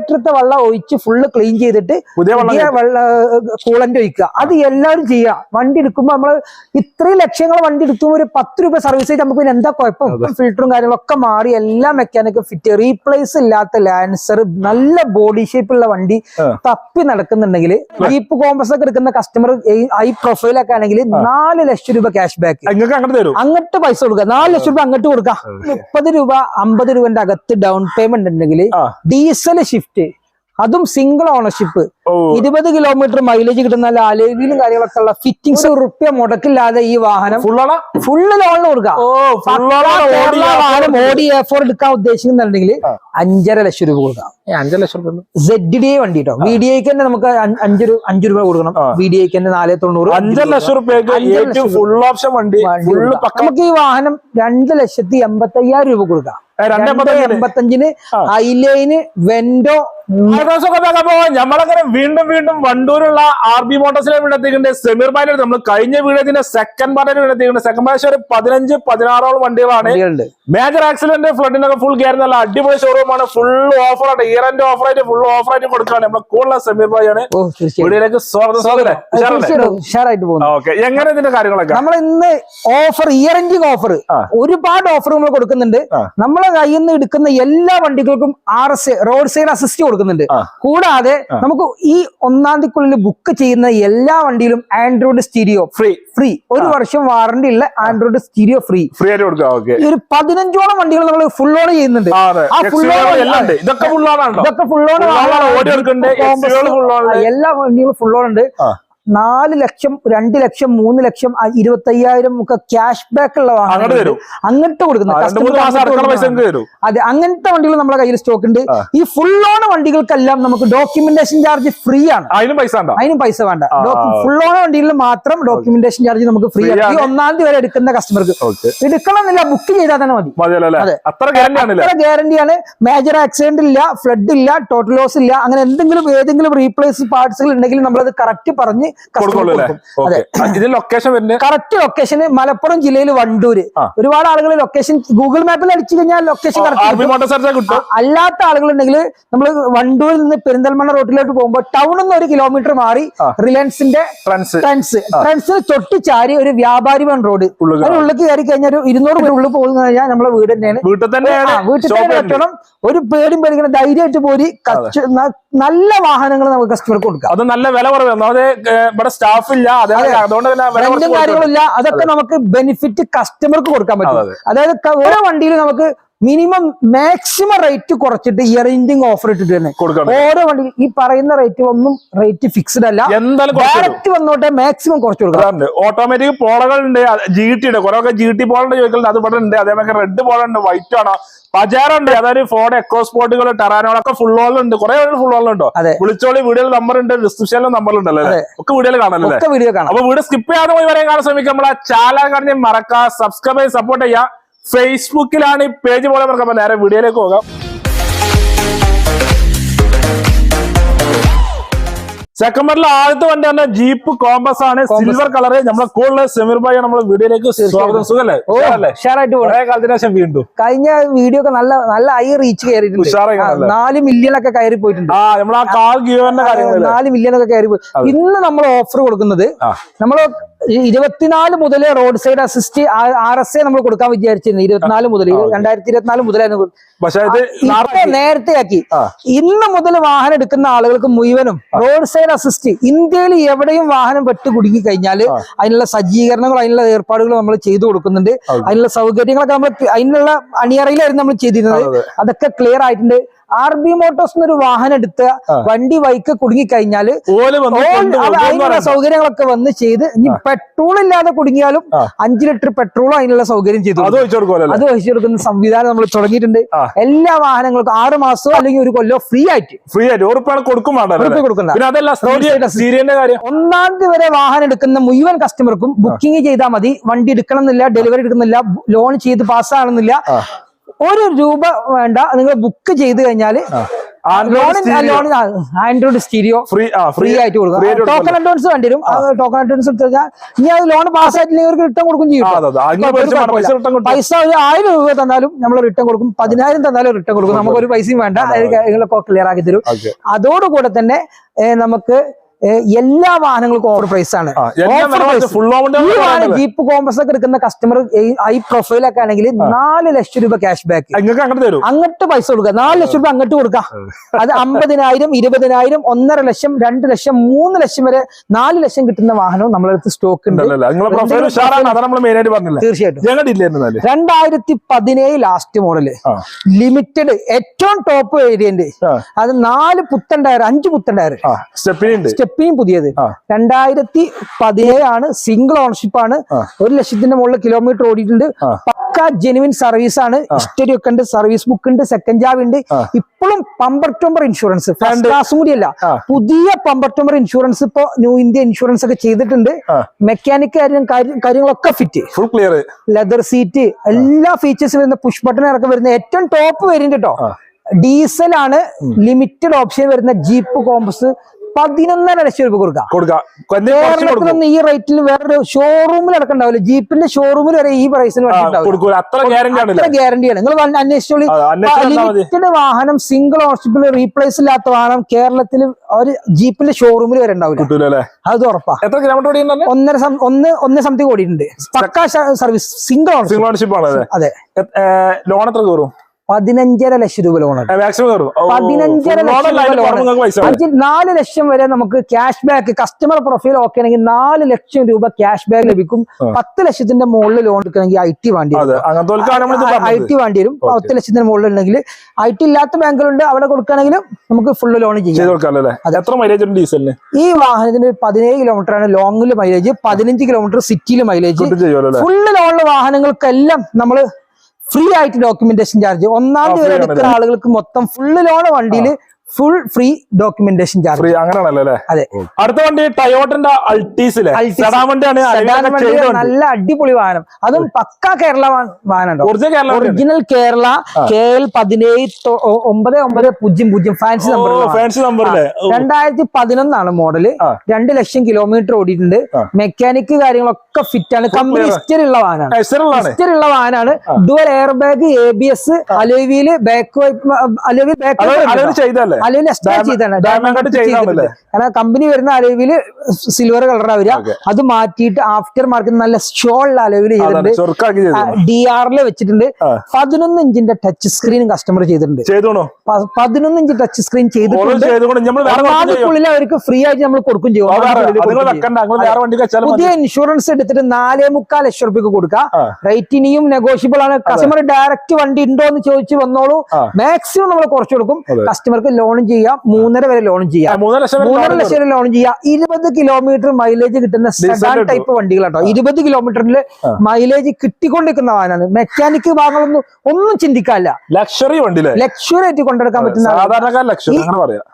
റേഡിയേറ്ററത്തെ വെള്ളം ഒഴിച്ച് full clean ചെയ്തിട്ട് പുതിയ കൂളന്റ് ഒഴിക്കുക. അത് എല്ലാവരും ചെയ്യുക. വണ്ടി എടുക്കുമ്പോൾ നമ്മൾ ഇത്രയും ലക്ഷങ്ങൾ വണ്ടി എടുക്കുമ്പോൾ ഒരു 10 രൂപ സർവീസ് ചെയ്ത് നമുക്ക് പിന്നെ എന്താ കുഴപ്പം? ഫിൽറ്ററും കാര്യങ്ങളൊക്കെ മാറി എല്ലാ മെക്കാനിക് ഫിറ്റ് റീപ്ലേസ് ഇല്ലാത്ത ലാൻസർ നല്ല ബോഡി ഷേപ്പുള്ള വണ്ടി തപ്പി നടക്കുന്നുണ്ടെങ്കിൽ ജീപ്പ് കോമ്പസ് ഒക്കെ എടുക്കുന്ന കസ്റ്റമർ ഹൈ പ്രൊഫൈലൊക്കെ ആണെങ്കിൽ 4 ലക്ഷം രൂപ ക്യാഷ് ബാക്ക് അങ്ങോട്ട് പൈസ കൊടുക്കുക. 4 ലക്ഷം രൂപ അങ്ങോട്ട് കൊടുക്കുക. 30 രൂപ 50 രൂപന്റെ അകത്ത് ഡൗൺ പേയ്മെന്റ് ഉണ്ടെങ്കിൽ ഡീസൽ ഷിഫ്റ്റ്, അതും സിംഗിൾ ഓണർഷിപ്പ്, 20 കിലോമീറ്റർ മൈലേജ് കിട്ടുന്ന അലോയിലും കാര്യങ്ങളൊക്കെ ഉള്ള ഫിറ്റിംഗ്സ് റുപ്യ മുടക്കില്ലാതെ ഈ വാഹനം ഫുള്ള് ലോണിന് കൊടുക്കാം. വാഹനം ഓടി A4 എടുക്കാൻ ഉദ്ദേശിക്കുന്നുണ്ടെങ്കിൽ 5.5 ലക്ഷം രൂപ കൊടുക്കാം. 5 ലക്ഷം രൂപ ZDA വണ്ടി കേട്ടോ. VDIക്ക് തന്നെ നമുക്ക് 5 രൂപ കൊടുക്കണം. VDIക്ക് തന്നെ 490. 5 ലക്ഷം രൂപ ഫുൾ ഓപ്ഷൻ വണ്ടി. നമുക്ക് ഈ വാഹനം 2,85,000 രൂപ കൊടുക്കാം. 285 ഹൈലൈന് വെന്റോ നമ്മളങ്ങനെ വീണ്ടും വണ്ടൂരുള്ള RB മോട്ടോഴ്സിലെ വീടെത്തിക്കുന്നുണ്ട്. സമീർ ഭായി നമ്മൾ കഴിഞ്ഞ വീഡിയോത്തിന്റെ സെക്കൻഡ് പാർട്ടിൽ വീടെത്തിക്കുന്നുണ്ട്. സെക്കൻഡ് പാർട്ടി ഒരു 15-16 വണ്ടികളാണ്. മേജർ ആക്സിഡന്റ് ഫ്ലഡിനൊക്കെ ഫുൾ കയറി നല്ല അടിപൊളി ഷോറൂമാണ്. ഫുൾ ഓഫറായിട്ട് ഇയർ എൻഡ് ഓഫറായിട്ട് ഫുൾ ഓഫറായിട്ട് കൊടുക്കുകയാണ്. നമ്മളെ കൂടുതൽ സമീർ ഭായിയാണ്. വീഡിയോയിലേക്ക് എങ്ങനെ ഇതിന്റെ കാര്യങ്ങളൊക്കെ നമ്മൾ ഇന്ന് ഓഫർ ഇയർ എൻഡിങ് ഓഫർ ഒരുപാട് ഓഫർ നമ്മൾ കൊടുക്കുന്നുണ്ട്. നമ്മളെ കയ്യിൽ നിന്ന് എടുക്കുന്ന എല്ലാ വണ്ടികൾക്കും RS റോഡ് സൈഡ് അസിസ്റ്റ് കൊടുക്കുന്നുണ്ട്. കൂടാതെ നമുക്ക് ഈ 1-ാം തീയതിക്കുള്ളിൽ ബുക്ക് ചെയ്യുന്ന എല്ലാ വണ്ടിയിലും ആൻഡ്രോയിഡ് സ്റ്റീരിയോ ഫ്രീ 1 വർഷം വാറണ്ടി ഉള്ള ആൻഡ്രോയിഡ് സ്റ്റീരിയോ ഫ്രീ ആയിട്ട് കൊടുക്കുക. ഒരു 15ഓളം വണ്ടികൾ നമ്മൾ ഫുൾ ഓൺ ചെയ്യുന്നുണ്ട്. ഇതൊക്കെ ഫുൾ ഓൺ എല്ലാ വണ്ടികളും ഫുൾ ഓൺ ഉണ്ട്. 4 ലക്ഷം 2 ലക്ഷം 3 ലക്ഷം 25,000 ഒക്കെ ക്യാഷ് ബാക്ക് ഉള്ള വാഹനം അങ്ങോട്ട് കൊടുക്കുന്നത്. അതെ, അങ്ങനത്തെ വണ്ടികൾ നമ്മളെ കയ്യിൽ സ്റ്റോക്ക് ഉണ്ട്. ഈ ഫുൾ ഓൺ വണ്ടികൾക്കെല്ലാം നമുക്ക് ഡോക്യുമെന്റേഷൻ ചാർജ് ഫ്രീ ആണ്. അതിനും പൈസ വേണ്ട. ഫുൾ ഓൺ വണ്ടികളിൽ മാത്രം ഡോക്യുമെന്റേഷൻ ചാർജ് നമുക്ക് ഫ്രീ ആണ്. ഈ 1-ാം തീയതി വരെ എടുക്കുന്ന കസ്റ്റമർക്ക് എടുക്കണമെന്നില്ല, ബുക്ക് ചെയ്താൽ തന്നെ മതി. അത്ര ഗ്യാരണ്ടിയാണ്. മേജർ ആക്സിഡന്റ് ഇല്ല, ഫ്ലഡ് ഇല്ല, ടോട്ടൽ ലോസ് ഇല്ല. അങ്ങനെ ഏതെങ്കിലും റീപ്ലേസ് പാർട്സുകൾ ഉണ്ടെങ്കിൽ നമ്മളത് കറക്റ്റ് പറഞ്ഞ് കറക്റ്റ് ലൊക്കേഷന് മലപ്പുറം ജില്ലയിൽ വണ്ടൂര്. ഒരുപാട് ആളുകൾ ലൊക്കേഷൻ ഗൂഗിൾ മാപ്പിൽ അടിച്ചു കഴിഞ്ഞാൽ ലൊക്കേഷൻ കറക്റ്റ്. അല്ലാത്ത ആളുകളുണ്ടെങ്കിൽ നമ്മൾ വണ്ടൂരിൽ നിന്ന് പെരിന്തൽമണ്ണ റോഡിലോട്ട് പോകുമ്പോൾ ടൗണിൽ നിന്ന് 1 കിലോമീറ്റർ മാറി റിലയൻസിന്റെ ട്രെൻഡ്സിന് തൊട്ട് ചാരി ഒരു വ്യാപാരി വൺ റോഡ് ഉള്ളിലേക്ക് കയറി കഴിഞ്ഞാൽ 200 പേര് ഉള്ളിൽ പോകുന്ന കഴിഞ്ഞാൽ നമ്മളെ വീട് തന്നെയാണ്. വീട്ടിൽ തന്നെ വെക്കണം. ഒരു പേടിയും പേടിക്കണം, ധൈര്യമായിട്ട് പോരി. നല്ല വാഹനങ്ങൾ നമുക്ക് കസ്റ്റമർക്ക് കൊടുക്കാം. അത് നല്ല വില കുറവ്, ഇവിടെ സ്റ്റാഫ് ഇല്ല, അതുകൊണ്ട് കാര്യങ്ങളില്ല. അതൊക്കെ നമുക്ക് ബെനിഫിറ്റ് കസ്റ്റമർക്ക് കൊടുക്കാൻ പറ്റും. അതായത് ഓരോ വണ്ടിയിൽ നമുക്ക് മിനിമം മാക്സിമം റേറ്റ് കുറച്ചിട്ട് ഇയർ എൻഡിങ് ഓഫർ ഇട്ടിട്ട് തന്നെ ഓരോ വണ്ടി ഈ പറയുന്ന റേറ്റ് ഒന്നും റേറ്റ് ഫിക്സ്ഡ് അല്ല. ഡയറക്റ്റ് വന്നോട്ടെ മാക്സിമം കുറച്ച് കൊടുക്കാം. ഓട്ടോമാറ്റിക് പോളകളുണ്ട്, GT ഉണ്ട്, കുറെ GT പോളുണ്ട് ചോദിക്കുന്നത്. അത് ഇവിടെ ഉണ്ട്. അതേപോലെ റെഡ് പോളുണ്ട്, വൈറ്റ് ആണോ, പജാറുണ്ട്, അതായത് ഫോർഡ് എക്കോസ്പോർട്ടുകൾ, ടെറാനോളൊക്കെ ഫുൾ ഓൾ ഉണ്ട്. കുറെ ഫുൾ ഓൾ ഉണ്ടോ? വിളിച്ചോളി. വീഡിയോയിൽ നമ്പർ ഉണ്ട്, ഡിസ്ക്രിപ്ഷനിലും നമ്പർ ഉണ്ടല്ലോ. ഒക്കെ വീഡിയോയിൽ കാണാനല്ലേ? അപ്പൊ വീഡിയോ സ്കിപ്പ് ചെയ്യാതെ പോയി വരാൻ കാണാൻ ശ്രമിക്കുക. നമ്മളെ ചാനൽ കാണി മറക്കുക, സബ്സ്ക്രൈബ് ചെയ്ത് സപ്പോർട്ട് ചെയ്യുക. ഫേസ്ബുക്കിലാണ് ഈ പേജ് പോലെ മറക്കാം. നേരെ വീഡിയോയിലേക്ക് പോകാം. സെക്കൻഡ് പാർട്ടിൽ ആദ്യത്തെ വണ്ടി തന്നെ ജീപ്പ് കോമ്പസ് ആണ്, സിൽവർ കളർ. നമ്മളെ കൂടുതൽ സമീർ ഭായി നമ്മളെ വീഡിയോയിലേക്ക് സ്വാഗതം. സുഖല്ലേ? കാലത്തിന് ശേഷം വീണ്ടും കഴിഞ്ഞ വീഡിയോ ഒക്കെ നല്ല ഹൈ റീച്ച് കയറിയിട്ടുണ്ട്. 4 മില്യൺ ഒക്കെ കയറി പോയിട്ടുണ്ട്. നമ്മൾ ആ കാർ ഗിവന്റെ കാര്യങ്ങൾ 4 മില്യൺ ഒക്കെ കയറി പോയി. ഇന്ന് നമ്മൾ ഓഫർ കൊടുക്കുന്നത് നമ്മള് 24 മുതൽ റോഡ് സൈഡ് അസിസ്റ്റ് RSA നമ്മൾ കൊടുക്കാൻ വിചാരിച്ചിരുന്നു. 24 മുതൽ 2024 മുതലായിരുന്നു. നേരത്തെ ആക്കി. ഇന്ന് മുതൽ വാഹനം എടുക്കുന്ന ആളുകൾക്ക് മുഴുവനും റോഡ് സൈഡ് അസിസ്റ്റ് ഇന്ത്യയിൽ എവിടെയും വാഹനം വെട്ട് കുടുങ്ങി കഴിഞ്ഞാൽ അതിനുള്ള സജ്ജീകരണങ്ങൾ, അതിനുള്ള ഏർപ്പാടുകൾ നമ്മൾ ചെയ്തു കൊടുക്കുന്നുണ്ട്. അതിനുള്ള സൗകര്യങ്ങളൊക്കെ നമ്മൾ അതിനുള്ള അണിയറയിലായിരുന്നു നമ്മൾ ചെയ്തിരുന്നത്. അതൊക്കെ ക്ലിയർ ആയിട്ടുണ്ട്. RB മോട്ടോഴ്സ് എന്നൊരു വാഹനം എടുത്ത് വണ്ടി വൈക്ക് കുടുങ്ങി കഴിഞ്ഞാല് അതിനുള്ള സൗകര്യങ്ങളൊക്കെ വന്ന് ചെയ്ത്, ഇനി പെട്രോൾ ഇല്ലാതെ കുടുങ്ങിയാലും 5 ലിറ്റർ പെട്രോളും അതിനുള്ള സൗകര്യം ചെയ്തു അത് വഹിച്ചു കൊടുക്കുന്ന സംവിധാനം നമ്മൾ തുടങ്ങിയിട്ടുണ്ട്. എല്ലാ വാഹനങ്ങൾക്കും 6 മാസമോ അല്ലെങ്കിൽ 1 കൊല്ലോ ഫ്രീ ആയിട്ട് കൊടുക്കുന്ന 1-ാം തീയതി വരെ വാഹനം എടുക്കുന്ന മുഴുവൻ കസ്റ്റമർക്കും ബുക്കിംഗ് ചെയ്താൽ മതി. വണ്ടി എടുക്കണം എന്നില്ല, ഡെലിവറി എടുക്കുന്നില്ല, ലോൺ ചെയ്ത് പാസ്സാകണമെന്നില്ല, 1 രൂപ വേണ്ട. നിങ്ങൾ ബുക്ക് ചെയ്ത് കഴിഞ്ഞാൽ ആൻഡ്രോയിഡ് സ്റ്റീരിയോ ഫ്രീ ആയിട്ട് കൊടുക്കും. ടോക്കൺ അഡ്വാൻസ് വേണ്ടി വരും. ടോക്കൺ അഡ്വാൻസ് എടുത്തു കഴിഞ്ഞാൽ ഇനി അത് ലോൺ പാസ്സായിട്ടില്ലെങ്കിൽ അവർക്ക് റിട്ടേൺ കൊടുക്കും ചെയ്യും. പൈസ ഒരു 1000 രൂപ തന്നാലും നമ്മൾ റിട്ടേൺ കൊടുക്കും, 10,000 തന്നാലും റിട്ടേൺ കൊടുക്കും. നമുക്കൊരു പൈസയും വേണ്ട, കാര്യങ്ങളൊക്കെ ക്ലിയർ ആക്കി തരും. അതോടുകൂടെ തന്നെ നമുക്ക് എല്ലാ വാഹനങ്ങൾക്കും ഓവർ പ്രൈസ് ആണ്. ജീപ്പ് കോമ്പസ് ഒക്കെ എടുക്കുന്ന കസ്റ്റമർ ഹൈ പ്രൊഫൈലൊക്കെ ആണെങ്കിൽ 4 ലക്ഷം രൂപ ക്യാഷ് ബാക്ക് അങ്ങോട്ട് പൈസ കൊടുക്കുക. 4 ലക്ഷം രൂപ അങ്ങോട്ട് കൊടുക്കാം. അത് 50,000, 20,000, 1.5 ലക്ഷം, 2 ലക്ഷം, 3 ലക്ഷം വരെ 4 ലക്ഷം കിട്ടുന്ന വാഹനവും നമ്മളടുത്ത് സ്റ്റോക്ക് ഉണ്ട്. തീർച്ചയായിട്ടും 2017 ലാസ്റ്റ് മോഡല് ലിമിറ്റഡ് ഏറ്റവും ടോപ്പ് വേരിയന്റ്, അത് 4 പുത്തൻ ടയർ, 5 പുത്തൻ ടയർ, സ്റ്റെപ്പിനും പുതിയത്. 2017 ആണ്, സിംഗിൾ ഓണർഷിപ്പ് ആണ്, 1 ലക്ഷത്തിന്റെ മുകളിൽ കിലോമീറ്റർ ഓടിയിട്ടുണ്ട്. പക്ക ജെനുവിൻ സർവീസ് ആണ്. ഹിസ്റ്ററി ഒക്കെ ഉണ്ട്, സർവീസ് ബുക്ക് ഉണ്ട്, സെക്കൻഡ് ജാബ് ഉണ്ട്. ഇപ്പോഴും പമ്പർ ടോമ്പർ ഇൻഷുറൻസ്, ഫസ്റ്റ് ക്ലാസും കൂടിയല്ല, പുതിയ പമ്പർ ടോമ്പർ ഇൻഷുറൻസ് ഇപ്പൊ ന്യൂ ഇന്ത്യ ഇൻഷുറൻസ് ഒക്കെ ചെയ്തിട്ടുണ്ട്. മെക്കാനിക് കാര്യങ്ങളൊക്കെ fit, full clear, leather seat, എല്ലാ ഫീച്ചേഴ്സും വരുന്ന, പുഷ് ബട്ടൺ ഇറക്കം വരുന്ന ഏറ്റവും ടോപ്പ് വേരിയന്റ് കേട്ടോ. ഡീസൽ ആണ്, ലിമിറ്റഡ് ഓപ്ഷൻ വരുന്ന ജീപ്പ് കോമ്പസ് 11.5 ലക്ഷം രൂപ കൊടുക്കാം. കേരളത്തിലൊന്നും ഈ റേറ്റിൽ വേറൊരു ഷോറൂമിൽ അടക്കണ്ടാവില്ല. ജീപ്പിന്റെ ഷോറൂമിൽ വരെ ഈ പ്രൈസിന് അത്ര ഗ്യാരണ്ടിയാണ്. നിങ്ങൾ അന്വേഷിച്ചോളി. ലിമിറ്റഡ് വാഹനം, സിംഗിൾ ഓണർഷിപ്പിൽ റീപ്ലേസ് ഇല്ലാത്ത വാഹനം കേരളത്തിൽ ഒരു ജീപ്പിന്റെ ഷോറൂമിൽ വരെ ഉണ്ടാവില്ല. അത് ഉറപ്പാ. 1 സംതിങ് ഓടിയിട്ടുണ്ട്. പക്കാ സർവീസ്, സിംഗിൾ ഓണർഷിപ്പ്. അതെ. ലോൺ എത്ര കയറും? 15.5 ലക്ഷം രൂപ ലോൺ. 15.5 ലക്ഷം രൂപ ലോൺ. 4 ലക്ഷം വരെ നമുക്ക് cash back, customer profile okay ആണെങ്കിൽ 4 ലക്ഷം രൂപ ക്യാഷ് ബാക്ക് ലഭിക്കും. 10 ലക്ഷത്തിന്റെ മുകളിൽ ലോൺ എടുക്കണമെങ്കിൽ IT വേണ്ടി വരും. 10 ലക്ഷത്തിന്റെ മുകളിൽ ഉണ്ടെങ്കിൽ IT ഇല്ലാത്ത ബാങ്കുകളുണ്ട്, അവിടെ കൊടുക്കുകയാണെങ്കിലും നമുക്ക് ഫുള്ള് ലോൺ ചെയ്യാം. ഈ വാഹനത്തിന് 17 കിലോമീറ്റർ ആണ് ലോങ്ങില് മൈലേജ്, 15 കിലോമീറ്റർ സിറ്റിയില് മൈലേജ്. ഫുള്ള് ലോണിലെ വാഹനങ്ങൾക്കെല്ലാം നമ്മള് ഫ്രീ ആയിട്ട് ഡോക്യുമെന്റേഷൻ ചാർജ്. 1-ാം തീയതി വരെ എടുക്കുന്ന ആളുകൾക്ക് മൊത്തം ഫുള്ള് ലോൺ വണ്ടിയിൽ ഫുൾ ഫ്രീ ഡോക്യുമെന്റേഷൻ ചാർജ്. അങ്ങനെയാണല്ലേ? അതെ. അടുത്ത വണ്ടി ടൊയോട്ടന്റെ അൾട്ടീസിലെ നല്ല അടിപൊളി വാഹനം, അതും പക്ക കേരള വാഹനം, original Kerala KL 179000 fancy number. 2011 ആണ് മോഡല്. 2 ലക്ഷം കിലോമീറ്റർ ഓടിയിട്ടുണ്ട്. മെക്കാനിക് കാര്യങ്ങളൊക്കെ ഫിറ്റ് ആണ്. കമ്പനി ഹിസ്റ്ററി ഉള്ള വാഹനമാണ്. Dual air bag, ABS, alloy wheel, back ചെയ്തല്ലേ? അലോയിൽ എക്സ്ട്രാ ചെയ്താണ്. കാരണം കമ്പനി വരുന്ന അലോയില് സിൽവർ കളറാ വരിക. അത് മാറ്റിയിട്ട് ആഫ്റ്റർ മാർക്കറ്റ് നല്ല ഷോള്ള അലോയില് ചെയ്തിട്ടുണ്ട്. DR വെച്ചിട്ടുണ്ട്. 11 ഇഞ്ചിന്റെ ടച്ച് സ്ക്രീൻ കസ്റ്റമർ ചെയ്തിട്ടുണ്ട്. 11 ഇഞ്ച് ടച്ച് സ്ക്രീൻ ചെയ്തിട്ടുണ്ട്. അതുക്കുള്ളിൽ അവർക്ക് ഫ്രീ ആയിട്ട് നമ്മൾ കൊടുക്കും ചെയ്യും. പുതിയ ഇൻഷുറൻസ് എടുത്തിട്ട് 4.25 ലക്ഷം രൂപയ്ക്ക് കൊടുക്കാം. റേറ്റ് ഇനിയും നെഗോഷ്യബിൾ ആണ്. കസ്റ്റമർ ഡയറക്റ്റ് വണ്ടി ഉണ്ടോ എന്ന് ചോദിച്ചു വന്നോളൂ. മാക്സിമം നമ്മൾ കുറച്ചു കൊടുക്കും. കസ്റ്റമർക്ക് ലോണും ചെയ്യാം, 3.5 വരെ ലോണും ചെയ്യാം, 3.5 ലക്ഷം വരെ ലോണും ചെയ്യാം. 20 കിലോമീറ്റർ മൈലേജ് കിട്ടുന്ന സെഡാൻ ടൈപ്പ് വണ്ടികളാട്ടോ. 20 കിലോമീറ്ററിൽ മൈലേജ് കിട്ടിക്കൊണ്ടിരിക്കുന്ന വാഹനമാണ്. മെക്കാനിക് ഭാഗങ്ങളൊന്നും ഒന്നും ചിന്തിക്കാനില്ല. ലക്ഷറി ആയിട്ട് കൊണ്ടെടുക്കാൻ പറ്റുന്ന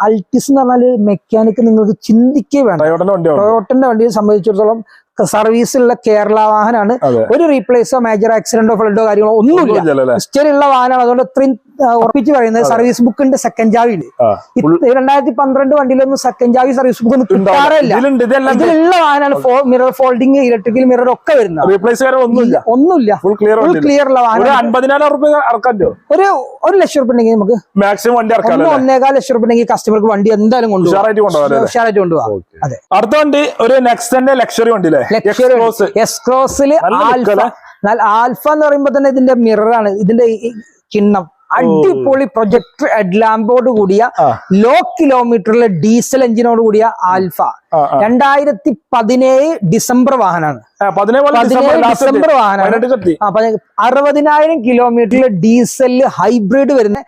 അൾട്ടിസ് എന്ന് പറഞ്ഞാല് മെക്കാനിക് നിങ്ങൾക്ക് ചിന്തിക്കേ വേണം. ടൊയോട്ടന്റെ വണ്ടിയെ സംബന്ധിച്ചിടത്തോളം സർവീസുള്ള കേരള വാഹനമാണ്. ഒരു റീപ്ലേസോ മേജർ ആക്സിഡന്റോ ഫ്ലഡോ കാര്യങ്ങളോ ഒന്നുമില്ല. ഹിസ്റ്ററി ഉള്ള വാഹനമാണ്. അതുകൊണ്ട് ഇത്രയും ഉറപ്പിച്ച് പറയുന്നത്. സർവീസ് ബുക്ക് ഉണ്ട്, സെക്കൻഡ് ചാവി ഉണ്ട്. 2012 വണ്ടിയിലൊന്നും സെക്കൻഡ് ചാവി സർവീസ് ബുക്ക് ഒന്നും കിട്ടാറില്ല. ഇതിലുള്ള വാഹനമാണ്. മിറർ ഫോൾഡിങ്, ഇലക്ട്രിക്കൽ മിറർ ഒക്കെ വരുന്നത്. ഒന്നുമില്ല. ഫുൾ ക്ലിയർ ഉള്ള വാഹനം. 1 ലക്ഷം രൂപ ഉണ്ടെങ്കിൽ നമുക്ക് മാക്സിമം വണ്ടി 1.25 ലക്ഷം രൂപ ഉണ്ടെങ്കിൽ കസ്റ്റമർക്ക് വണ്ടി എന്തായാലും കൊണ്ടുപോകാം. അതെ. അടുത്ത വണ്ടി ഒരു നെക്സന്റെ ലക്ഷറി വണ്ടി, എക്സ്ക്രോസിൽ ആൽഫ എന്ന് പറയുമ്പോ തന്നെ ഇതിന്റെ മിററാണ്, ഇതിന്റെ കിണ്ണം. അടിപൊളി പ്രൊജക്ടർ ഹെഡ്ലാമ്പോട് കൂടിയ ലോ കിലോമീറ്ററിലെ ഡീസൽ എഞ്ചിനോട് കൂടിയ ആൽഫ. 2017 ഡിസംബർ വാഹനമാണ്. 60,000 കിലോമീറ്ററിൽ ഡീസൽ ഹൈബ്രിഡ് വരുന്ന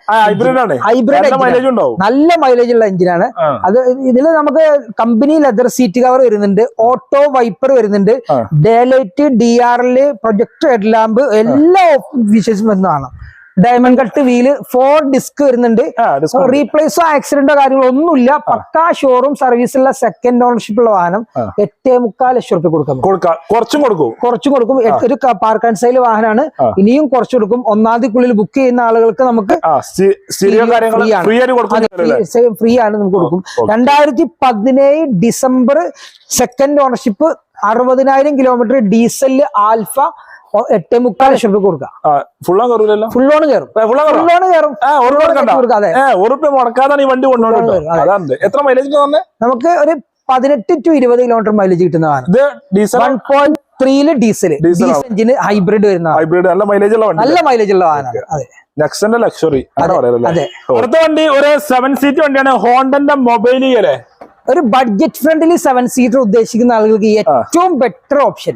നല്ല മൈലേജ് ഉള്ള എഞ്ചിനാണ്. അത് ഇതിൽ നമുക്ക് കമ്പനി ലെതർ സീറ്റ് കവർ വരുന്നുണ്ട്, ഓട്ടോ വൈപ്പർ വരുന്നുണ്ട്, day light, DRL, projector headlamp, എല്ലാ ഫീച്ചേഴ്സും വരുന്നതാണ്. ഡയമണ്ട് കട്ട് വീല് 4 ഡിസ്ക് വരുന്നുണ്ട്. റീപ്ലേസോ ആക്സിഡന്റോ കാര്യങ്ങളോ ഒന്നുമില്ല. പക്കാ ഷോറൂം സർവീസുള്ള സെക്കൻഡ് ഓണർഷിപ്പ് ഉള്ള വാഹനം 8.25 ലക്ഷം റുപ്യ കൊടുക്കാം. കുറച്ചും കൊടുക്കും. ഒരു പാർക്ക് ആൻഡ് സെയിൽ വാഹനമാണ്. ഇനിയും കുറച്ച് കൊടുക്കും. 1-ാം തീയതിക്കുള്ളിൽ ബുക്ക് ചെയ്യുന്ന ആളുകൾക്ക് നമുക്ക് ഫ്രീ ആണ് നമുക്ക് കൊടുക്കും. 2017 December second ownership 60,000 kilometre diesel alpha 8.25 ലക്ഷം രൂപ കൊടുക്കാം. ഫുൾ ലോൺ കയറും. നമുക്ക് ഒരു 18 to 20 കിലോമീറ്റർ മൈലേജ് കിട്ടുന്നതാണ്. 1.3 ഡീസൽ എഞ്ചിന് ഹൈബ്രിഡ് വരുന്ന നല്ല മൈലേജ് ഉള്ള വാഹനമാണ്. അതെ, നെക്സന്റെ ലക്ഷറി. അടുത്ത വണ്ടി ഒരു 7 സീറ്റ് വണ്ടിയാണ്, ഹോണ്ടന്റെ മൊബൈലിയല്ലേ. ഒരു ബഡ്ജറ്റ് ഫ്രണ്ട്ലി 7 സീറ്റർ ഉദ്ദേശിക്കുന്ന ആളുകൾക്ക് ഏറ്റവും ബെറ്റർ ഓപ്ഷൻ.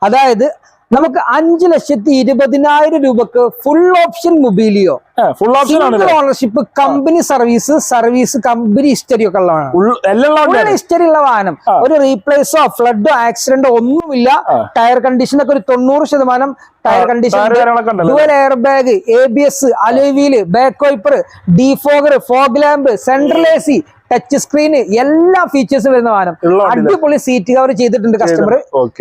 അതായത് നമുക്ക് 5,20,000 രൂപക്ക് ഫുൾ ഓപ്ഷൻ മൊബൈലിയോ, full option ownership, company service company history ഒക്കെ ഉള്ള ഹിസ്റ്ററി ഉള്ള വാഹനം. ഒരു റീപ്ലേസോ ഫ്ലഡോ ആക്സിഡന്റോ ഒന്നുമില്ല. ടയർ കണ്ടീഷൻ ഒക്കെ ഒരു 90% tyre condition, dual air bag, ABS, alloy wheel, back wiper, defogger, fog lamp, central AC, touch screen, എല്ലാ ഫീച്ചേഴ്സും വരുന്ന വാഹനം. അടിപൊളി സീറ്റ് കവർ ചെയ്തിട്ടുണ്ട്. കസ്റ്റമർ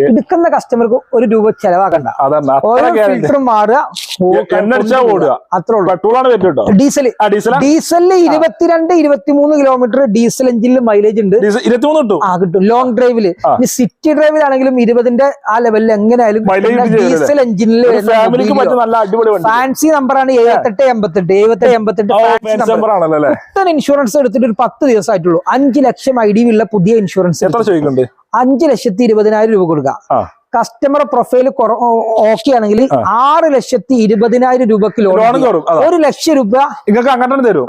എടുക്കുന്ന കസ്റ്റമർക്ക് ₹1 ചെലവാക്കണ്ട. ഓരോ ഫിൽറ്ററും മാറുക, അത്രേ ഉള്ളൂ. ഡീസലില് 22-23 കിലോമീറ്റർ ഡീസൽ എഞ്ചിനിൽ മൈലേജ് ഉണ്ട്. കിട്ടും ലോങ് ഡ്രൈവില്. സിറ്റി ഡ്രൈവിലാണെങ്കിലും 20ന്റെ ആ ലെവലിൽ എങ്ങനെയായാലും ഡീസൽ എഞ്ചിനിൽ ഫാൻസി നമ്പറാണ് 7888 ഇൻഷുറൻസ് എടുത്തിട്ട് ഒരു 10 ദിവസമായിട്ടുള്ളൂ. 5 ലക്ഷം ID ഉള്ള പുതിയ ഇൻഷുറൻസ് 5,20,000 രൂപ കൊടുക്കാം. കസ്റ്റമർ പ്രൊഫൈൽ ഓക്കെ ആണെങ്കിൽ 6,20,000 രൂപക്ക് ലോൺ 1 ലക്ഷം രൂപ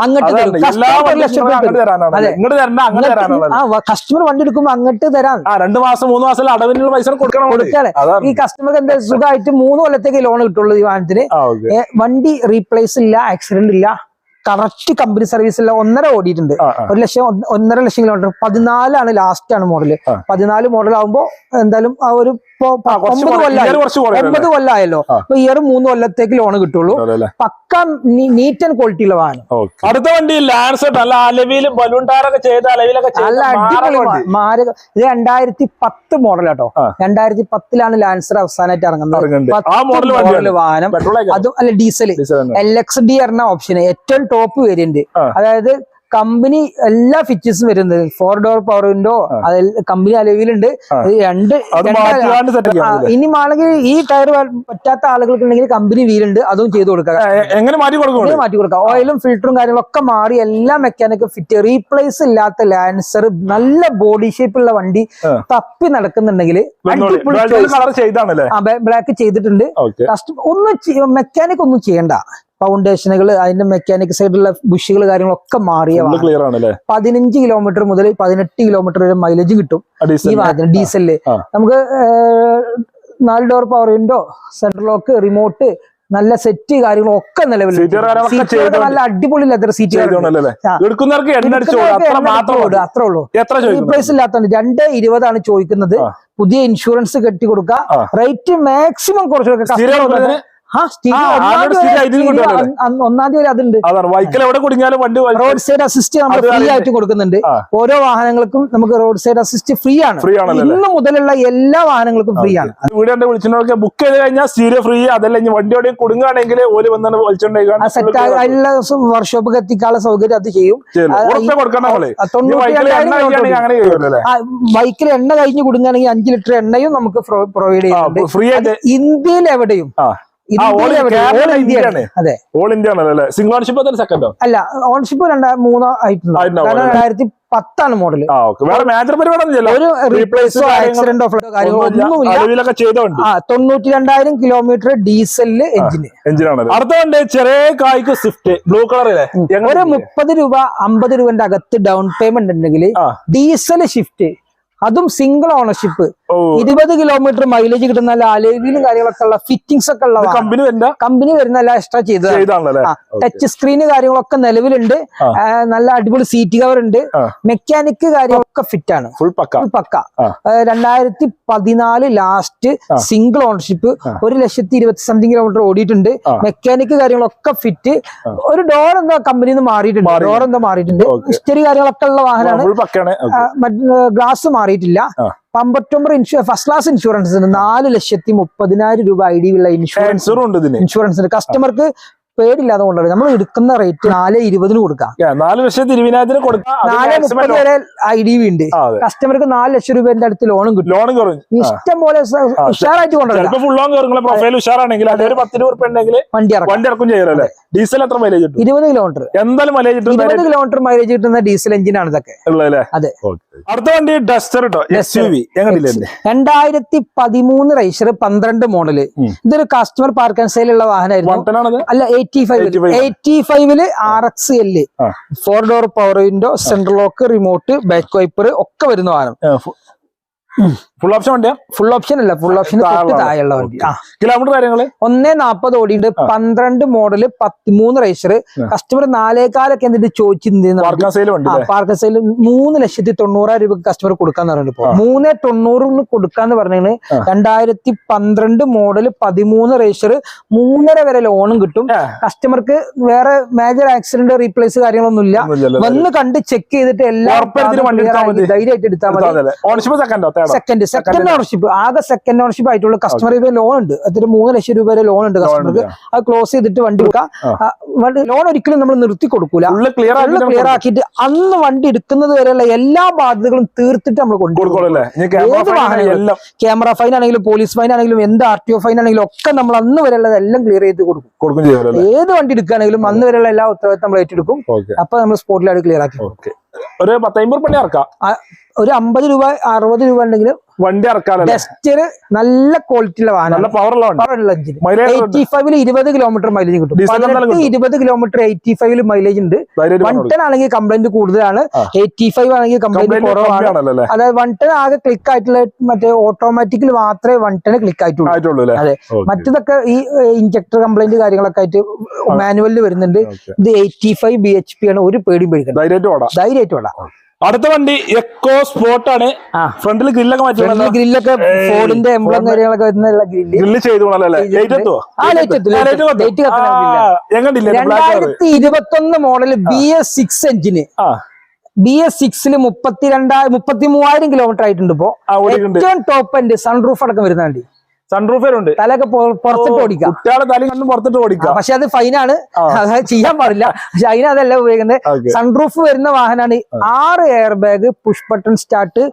അങ്ങോട്ട് കസ്റ്റമർ വണ്ടി എടുക്കുമ്പോ അങ്ങോട്ട് തരാൻ 2 മാസം 3 മാസം അടവിനുള്ള പൈസ കൊടുക്കാതെ ഈ കസ്റ്റമർക്ക് എന്താ സുഖമായിട്ട് 3 കൊല്ലത്തേക്ക് ലോൺ കിട്ടുള്ളൂ ഈ വാഹനത്തിന്. വണ്ടി റീപ്ലേസ് ഇല്ല, ആക്സിഡന്റ് ഇല്ല, കറക്റ്റ് കമ്പനി സർവീസ് എല്ലാം 1.5 ഓടിയിട്ടുണ്ട്. 1.5 ലക്ഷം കിലോമീറ്റർ. 14 ലാസ്റ്റ് ആണ് മോഡല്. 14 മോഡൽ ആകുമ്പോ എന്തായാലും ആ ഒരു 9 കൊല്ലമായല്ലോ. അപ്പൊ ഇയർ 3 കൊല്ലത്തേക്ക് ലോൺ കിട്ടുള്ളൂ. പക്ക നീറ്റ് ആൻഡ് ക്വാളിറ്റി ഉള്ള വാഹനം. അടുത്ത വണ്ടി ലാൻസർ, നല്ല അലവിയിലും ബലൂൺ ടയറൊക്കെ ചെയ്ത് അലവിലൊക്കെ നല്ല അടിപൊളി മാരക. ഇത് 2010 മോഡലാട്ടോ. 2010 ലാൻസർ അവസാനമായിട്ട് ഇറങ്ങുന്നത് വാഹനം. അതും അല്ല ഡീസൽ LXD പറഞ്ഞ ഓപ്ഷൻ ഏറ്റവും ടോപ്പ് വേരിയന്റ്. അതായത് കമ്പനി എല്ലാ ഫീച്ചേഴ്സും വരുന്നത് 4 ഡോർ പവർ വിൻഡോ, കമ്പനി അലവിലുണ്ട്. ഇനി ആണെങ്കിൽ ഈ ടയർ പറ്റാത്ത ആളുകൾക്ക് ഉണ്ടെങ്കിൽ കമ്പനി വീലുണ്ട്, അതും ചെയ്ത് കൊടുക്കാം. മാറ്റി കൊടുക്കാം. ഓയിലും ഫിൽറ്ററും കാര്യങ്ങളൊക്കെ മാറി എല്ലാ മെക്കാനിക് ഫിറ്റ്. റീപ്ലേസ് ഇല്ലാത്ത ലാൻസർ, നല്ല ബോഡി ഷേപ്പ് ഉള്ള വണ്ടി തപ്പി നടക്കുന്നുണ്ടെങ്കിൽ ബ്ലാക്ക് ചെയ്തിട്ടുണ്ട്. ഒന്നും മെക്കാനിക് ഒന്നും ചെയ്യണ്ട. ഫൗണ്ടേഷനുകൾ, അതിന്റെ മെക്കാനിക് സൈഡിലുള്ള ബുഷുകൾ കാര്യങ്ങളൊക്കെ മാറിയ 15 കിലോമീറ്റർ മുതൽ 18 കിലോമീറ്റർ വരെ മൈലേജ് കിട്ടും ഈ വാഹനത്തിന്. ഡീസലില് നമുക്ക് 4 door power window, central lock, remote, നല്ല സെറ്റ് കാര്യങ്ങളൊക്കെ നിലവിൽ. നല്ല അടിപൊളി ലെതർ സീറ്റ്. അത്രേ ഉള്ളൂ. റീപ്ലേസ് ഇല്ലാത്തതുകൊണ്ട് 2.20 ചോദിക്കുന്നത്. പുതിയ ഇൻഷുറൻസ് കെട്ടി കൊടുക്കുക. റേറ്റ് മാക്സിമം കുറച്ച് കൊടുക്കുക. 1-ാം തീയതി അതുണ്ട്. റോഡ് സൈഡ് അസിസ്റ്റ് നമ്മൾ ഫ്രീ ആയിട്ട് കൊടുക്കുന്നുണ്ട്. ഓരോ വാഹനങ്ങൾക്കും നമുക്ക് റോഡ് സൈഡ് അസിസ്റ്റ് ഫ്രീ ആണ്. ഇന്ന് മുതലുള്ള എല്ലാ വാഹനങ്ങൾക്കും ഫ്രീ ആണ്. വീഡിയോ വിളിച്ചവർക്ക് ബുക്ക് ചെയ്ത് കഴിഞ്ഞാൽ സ്റ്റീരിയോ ഫ്രീ. അതല്ല വണ്ടിയോടെ കുടുങ്ങുകയാണെങ്കിൽ അതിനുള്ള വർക്ക്ഷോപ്പ് എത്തിക്കാനുള്ള സൗകര്യം അത് ചെയ്യും. ബൈക്കിൽ എണ്ണ കഴിഞ്ഞ് കുടുങ്ങുകയാണെങ്കിൽ 5 ലിറ്റർ എണ്ണയും നമുക്ക് പ്രൊവൈഡ് ചെയ്യുന്നുണ്ട്. ഇന്ത്യയിൽ എവിടെയും അതെ, ഓൾ ഇന്ത്യ ആണല്ലേ. സിംഗിൾ ഓൺഷിപ്പ് സെക്കൻഡോ? അല്ല, ഓൺഷിപ്പ് 2-3 ആയിട്ടുണ്ട്. 2010 മോഡല്. വേറെ മേജർ പരിപാടിയൊന്നുമില്ല. ഒരു റീപ്ലേസോ ആക്സിഡന്റോ കാര്യങ്ങളൊന്നുമില്ല. 92,000 കിലോമീറ്റർ ഡീസലില് എഞ്ചിനാണ്. അടുത്ത ചെറിയ കായ്ക്ക് സ്വിഫ്റ്റ് ബ്ലൂ കളറിലെ ഒരു 30 രൂപ 50 രൂപന്റെ അകത്ത് ഡൗൺ പേയ്മെന്റ് ഉണ്ടെങ്കിൽ ഡീസൽ ഷിഫ്റ്റ്, അതും സിംഗിൾ ഓണർഷിപ്പ് 20 കിലോമീറ്റർ മൈലേജ് കിട്ടുന്ന നല്ല അലോയിലും കാര്യങ്ങളൊക്കെ ഉള്ള ഫിറ്റിംഗ്സ് ഒക്കെ ഉള്ള കമ്പനി വരുന്ന എല്ലാം എക്സ്ട്രാ ചെയ്തതാണ്. ടച്ച് സ്ക്രീന് കാര്യങ്ങളൊക്കെ നിലവിലുണ്ട്. നല്ല അടിപൊളി സീറ്റ് കവർ ഉണ്ട്. മെക്കാനിക് കാര്യങ്ങളൊക്കെ ഫിറ്റ് ആണ്, full pakka. 2014 last single ownership, 1,20,000 kilometre ഓടിയിട്ടുണ്ട്. മെക്കാനിക് കാര്യങ്ങളൊക്കെ ഫിറ്റ്. ഒരു ഡോർ എന്താ കമ്പനിയിൽ നിന്ന് മാറിയിട്ടുണ്ട്, ഡോർ എന്താ മാറിയിട്ടുണ്ട്. ഹിസ്റ്ററി കാര്യങ്ങളൊക്കെ ഉള്ള വാഹനമാണ്. ഗ്ലാസ് മാറിയിട്ടില്ല. പമ്പറ്റൊമ്പർ ഫസ്റ്റ് ക്ലാസ് ഇൻഷുറൻസ് 4,30,000 രൂപ ID ഉള്ള ഇൻഷുറൻസ് ഉണ്ട്. കസ്റ്റമർക്ക് പേടില്ലാതെ കൊണ്ടുവരും. നമ്മൾ എടുക്കുന്ന റേറ്റ് 4,20,000 കൊടുക്കാം. 4,20,000 കൊടുക്കാം. 4,30,000 വരെ ID ഉണ്ട്. കസ്റ്റമർക്ക് 4 ലക്ഷം രൂപന്റെ അടുത്ത് ലോണും കിട്ടും. ഇഷ്ടം പോലെ ഉഷാറായിട്ട് കൊണ്ടുവരാം. വണ്ടി ഇറക്കും ചെയ്യാം. ഡീസൽ എത്ര മൈലേജ്? 20 കിലോമീറ്റർ എന്തായാലും 20 കിലോമീറ്റർ മൈലേജ് കിട്ടുന്ന ഡീസൽ എഞ്ചിനാണ് ഇതൊക്കെ. അതെ. അടുത്ത വണ്ടി ഡസ്റ്റർ 2013 റൈസർ 12 മോഡല്. ഇതൊരു കസ്റ്റമർ പാർക്ക് ആൻഡ് സെയിൽ ഉള്ള വാഹനമായിരുന്നു. അല്ല, 85 RXL 4 door power window, central lock, remote, back wiper ഒക്കെ വരുന്ന വാഹനം. ഫുൾ ഓപ്ഷൻ വണ്ടിയാ? ഫുൾ ഓപ്ഷൻ അല്ല, ഫുൾ ഓപ്ഷൻ താഴെയുള്ള വണ്ടി. കിലോമീറ്റർ കാര്യങ്ങള് 140 ഓടിയുണ്ട്. 12 മോഡല് 13 റൈസർ. കസ്റ്റമർ 4,400 എന്നിട്ട് ചോദിച്ചിരുന്നു. പാർക്ക് സെയിൽ 3,90,000 രൂപ കസ്റ്റമർ കൊടുക്കാന്ന് പറഞ്ഞിട്ട് 3,90,000 കൊടുക്കാന്ന് പറഞ്ഞാണ്. 2012 മോഡല് 13 റൈസർ 3.5 വരെ ലോണും കിട്ടും. കസ്റ്റമർക്ക് വേറെ മേജർ ആക്സിഡന്റ് റീപ്ലേസ് കാര്യങ്ങളൊന്നും ഇല്ല. വന്ന് കണ്ട് ചെക്ക് ചെയ്തിട്ട് എല്ലാം ധൈര്യമായിട്ട് എടുത്താൽ മതി. സെക്കൻഡ് ഓണർഷിപ്പ്, ആകെ സെക്കൻഡ് ഓണർഷിപ്പ് ആയിട്ടുള്ള കസ്റ്റമർ ലോൺ ഉണ്ട്. അതൊരു 3 ലക്ഷം രൂപ വരെ ലോൺ ഉണ്ട് കസ്റ്റമർക്ക്. അത് ക്ലോസ് ചെയ്തിട്ട് വണ്ടി എടുക്കാം. ലോൺ ഒരിക്കലും നമ്മൾ നിർത്തി കൊടുക്കൂല. ക്ലിയർ ആക്കിയിട്ട് അന്ന് വണ്ടി എടുക്കുന്നത് വരെയുള്ള എല്ലാ ബാധ്യതകളും തീർത്തിട്ട് നമ്മൾ കൊണ്ടുപോകും. ക്യാമറ ഫൈൻ ആണെങ്കിലും പോലീസ് ഫൈൻ ആണെങ്കിലും എന്ത് RTO ഫൈൻ ആണെങ്കിലും ഒക്കെ നമ്മൾ അന്ന് വരെയുള്ളത് എല്ലാം ക്ലിയർ ചെയ്ത് കൊടുക്കും. ഏത് വണ്ടി എടുക്കുകയാണെങ്കിലും അന്ന് വരെയുള്ള എല്ലാ ഉത്തരവാദിത്തം നമ്മൾ ഏറ്റെടുക്കും. അപ്പൊ നമ്മൾ സ്പോട്ടിലാണ് ക്ലിയർ ആക്കി. ഒരു 10-50 പണി ഇറക്കാം. ഒരു 50 രൂപ 60 രൂപ ഉണ്ടെങ്കിൽ വണ്ടി ഇറക്കാം. ഡസ്റ്റർ നല്ല ക്വാളിറ്റിയുള്ള വാഹനം, പവറുള്ള 85 20 കിലോമീറ്റർ മൈലേജ് കിട്ടും. 20 കിലോമീറ്റർ 85 മൈലേജ് ഉണ്ട്. 110 ആണെങ്കിൽ കംപ്ലൈന്റ് കൂടുതലാണ്, 85 ആണെങ്കിൽ കംപ്ലൈന്റ് കുറവാണ്. അതായത് 110 ആകെ ക്ലിക്ക് ആയിട്ടുള്ള മറ്റേ ഓട്ടോമാറ്റിക്കിൽ മാത്രമേ 110 ക്ലിക്ക് ആയിട്ടുള്ളൂ. അതെ, മറ്റതൊക്കെ ഈ ഇഞ്ചക്ടർ കംപ്ലൈന്റ് കാര്യങ്ങളൊക്കെ ആയിട്ട് മാനുവലിൽ വരുന്നുണ്ട്. ഇത് 85 BHP ആണ്. ഒരു പേടിയും പേടിക്കണം, ധൈര്യമായിട്ട് ഓടാം. അടുത്ത വണ്ടി എക്കോ സ്പോർട്ട് ആണ്. ഫ്രണ്ടിൽ ഗ്രില്ലൊക്കെ മാറ്റി, ഗ്രില്ലൊക്കെ ഫോർഡിന്റെ എംബ്ലം കാര്യങ്ങളൊക്കെ വരുന്ന ഗ്രില്ല് ചെയ്തു. 2021 മോഡൽ BS6 എഞ്ചിന്. BS6 33,000 കിലോമീറ്റർ ആയിട്ടുണ്ട്. ഇപ്പോ ഏറ്റവും ടോപ്പ് എൻഡ് സൺറൂഫ് അടക്കം വരുന്ന വണ്ടി. സൺറൂഫറുണ്ട്. തലൊക്കെ പുറത്തിട്ട് ഓടിക്കാം. കുട്ടികളെ തലയും കണ്ടും പുറത്തിട്ട് ഓടിക്കാം. പക്ഷെ അത് ഫൈനാണ്, അത് ചെയ്യാൻ പാടില്ല. പക്ഷെ അതിനതല്ല ഉപയോഗിക്കുന്നത്. സൺറൂഫ് വരുന്ന വാഹനമാണ്. 6 air bag, push button start,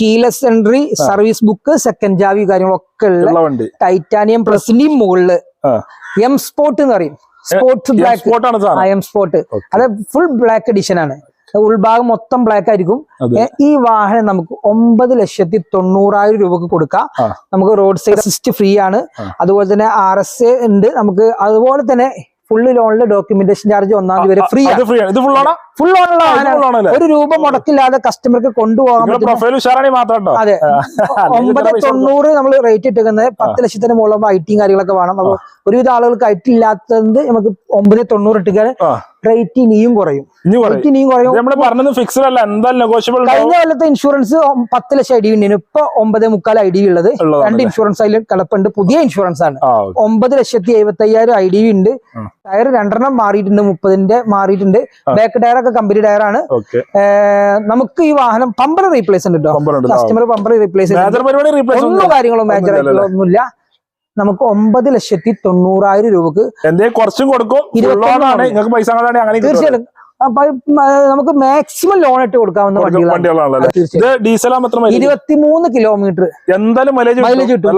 keyless entry, service book, second ചാവി കാര്യങ്ങളൊക്കെ ഉള്ള വണ്ടി. ടൈറ്റാനിയം പ്ലസിന്റെയും മുകളില് M സ്പോർട്ട് എന്ന് പറയും. Sports black M sport. അത് ഫുൾ ബ്ലാക്ക് എഡിഷൻ ആണ്. ഉൾഭാഗം മൊത്തം ബ്ലാക്ക് ആയിരിക്കും. ഈ വാഹനം നമുക്ക് 9,90,000 രൂപക്ക് കൊടുക്കാം. നമുക്ക് റോഡ് സൈഡ് അസിസ്റ്റ് ഫ്രീ ആണ്. അതുപോലെ തന്നെ RSA ഉണ്ട് നമുക്ക്. അതുപോലെ തന്നെ ഫുള്ള് ലോണില് ഡോക്യുമെന്റേഷൻ ചാർജ് 1-ാം തീയതി വരെ ഫ്രീ ആണ്. ഫുൾ ഓണുള്ള 1 രൂപ മുടക്കില്ലാതെ കസ്റ്റമർക്ക് കൊണ്ടുപോകാൻ പറ്റും. അതെ, 9,90,000 നമ്മൾ റേറ്റ് ഇട്ടിരിക്കുന്നത്. 10 ലക്ഷത്തിന് മുകളിൽ ഐറ്റിയും കാര്യങ്ങളൊക്കെ വേണം. അപ്പൊ ഒരുവിധ ആളുകൾക്ക് ഐറ്റി ഇല്ലാത്തത് നമുക്ക് 9,90,000 ഇട്ടിക്കാൻ റേറ്റ് ഇനിയും കുറയും. കഴിഞ്ഞ കൊല്ലത്തെ ഇൻഷുറൻസ് 10 ലക്ഷം ID ഉണ്ട്. ഇപ്പൊ 9.25 ID ഉള്ളത്. 2 ഇൻഷുറൻസ് അതിൽ കിടപ്പുണ്ട്. പുതിയ ഇൻഷുറൻസ് ആണ്. 9,75,000 ID ഉണ്ട്. ടയർ 2 മാറിയിട്ടുണ്ട്. 30ന്റെ മാറിയിട്ടുണ്ട്. ബാക്ക് ടയർ ഒക്കെ കമ്പനി ടയർ ആണ്. നമുക്ക് ഈ വാഹനം പമ്പർ റീപ്ലേസ് ഉണ്ട് കേട്ടോ. കസ്റ്റമർ പമ്പർ റീപ്ലേസ് ഒന്നും കാര്യങ്ങളും മേജർ ആയിട്ടുള്ള ഒന്നുമില്ല. നമുക്ക് 9,90,000 രൂപക്ക് കുറച്ചും കൊടുക്കും. തീർച്ചയായിട്ടും നമുക്ക് മാക്സിമം ലോൺ ഇട്ട് കൊടുക്കാവുന്ന വണ്ടികളാണ്. 23 കിലോമീറ്റർ എന്തായാലും മൈലേജ് കിട്ടും.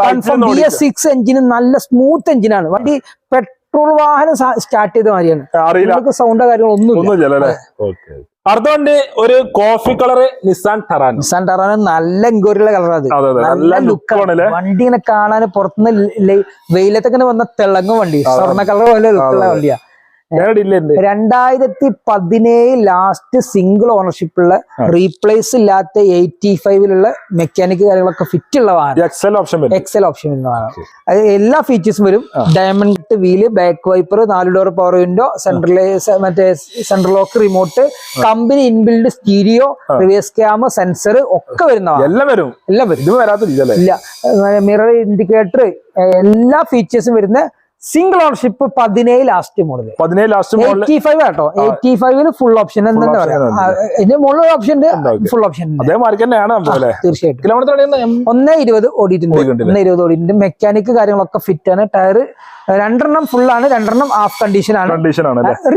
BS6 എഞ്ചിന് നല്ല സ്മൂത്ത് എഞ്ചിനാണ്. വണ്ടി പെട്രോൾ വാഹനം സ്റ്റാർട്ട് ചെയ്ത മാതിരിയാണ്. സൗണ്ടോ കാര്യങ്ങളൊന്നും. അടുത്ത വണ്ടി ഒരു കോഫി കളറ് നിസാൻ ടറാനോ. നല്ല എൻക്വയറിയുള്ള കളറാണ്. നല്ല ലുക്കാണ് വണ്ടി. ഇങ്ങനെ കാണാൻ പുറത്തുനിന്ന് വെയിലത്തൊക്കെ വന്ന തിളങ്ങും വണ്ടി. സ്വർണ്ണ കളർ പോലെ ലുക്കുള്ള വണ്ടിയാ. 2017 ലാസ്റ്റ് സിംഗിൾ ഓണർഷിപ്പ് ഉള്ള റീപ്ലേസ് ഇല്ലാത്ത 85 മെക്കാനിക് കാര്യങ്ങളൊക്കെ ഫിറ്റ് ഉള്ള വാഹനം. എക്സൽ ഓപ്ഷൻ വരുന്നതാണ്. അത് എല്ലാ ഫീച്ചേഴ്സും വരും. Diamond cut wheel, back wiper, 4 door power window, മറ്റേ central lock remote, company inbuilt stereo, reverse camera, sensor ഒക്കെ വരുന്നതാണ്. എല്ലാം വരും. ഇല്ല, മിറർ ഇൻഡിക്കേറ്റർ, എല്ലാ ഫീച്ചേഴ്സും വരുന്ന സിംഗിൾ ഓണർഷിപ്പ് 17 ലാസ്റ്റ് മോഡൽ. 85 ആട്ടോ. 85 ഫുൾ ഓപ്ഷൻ എന്താ പറയാ, ഇതിന്റെ മുകളിൽ ഓപ്ഷൻ ഫുൾ ഓപ്ഷൻ തീർച്ചയായിട്ടും. 120 ഓടിയിട്ടുണ്ട്. 120 ഓടിയിട്ടുണ്ട്. മെക്കാനിക് കാര്യങ്ങളൊക്കെ ഫിറ്റ് ആണ്. ടയർ 2 ഫുൾ ആണ്, 2 ഹാഫ് കണ്ടീഷൻ ആണ്.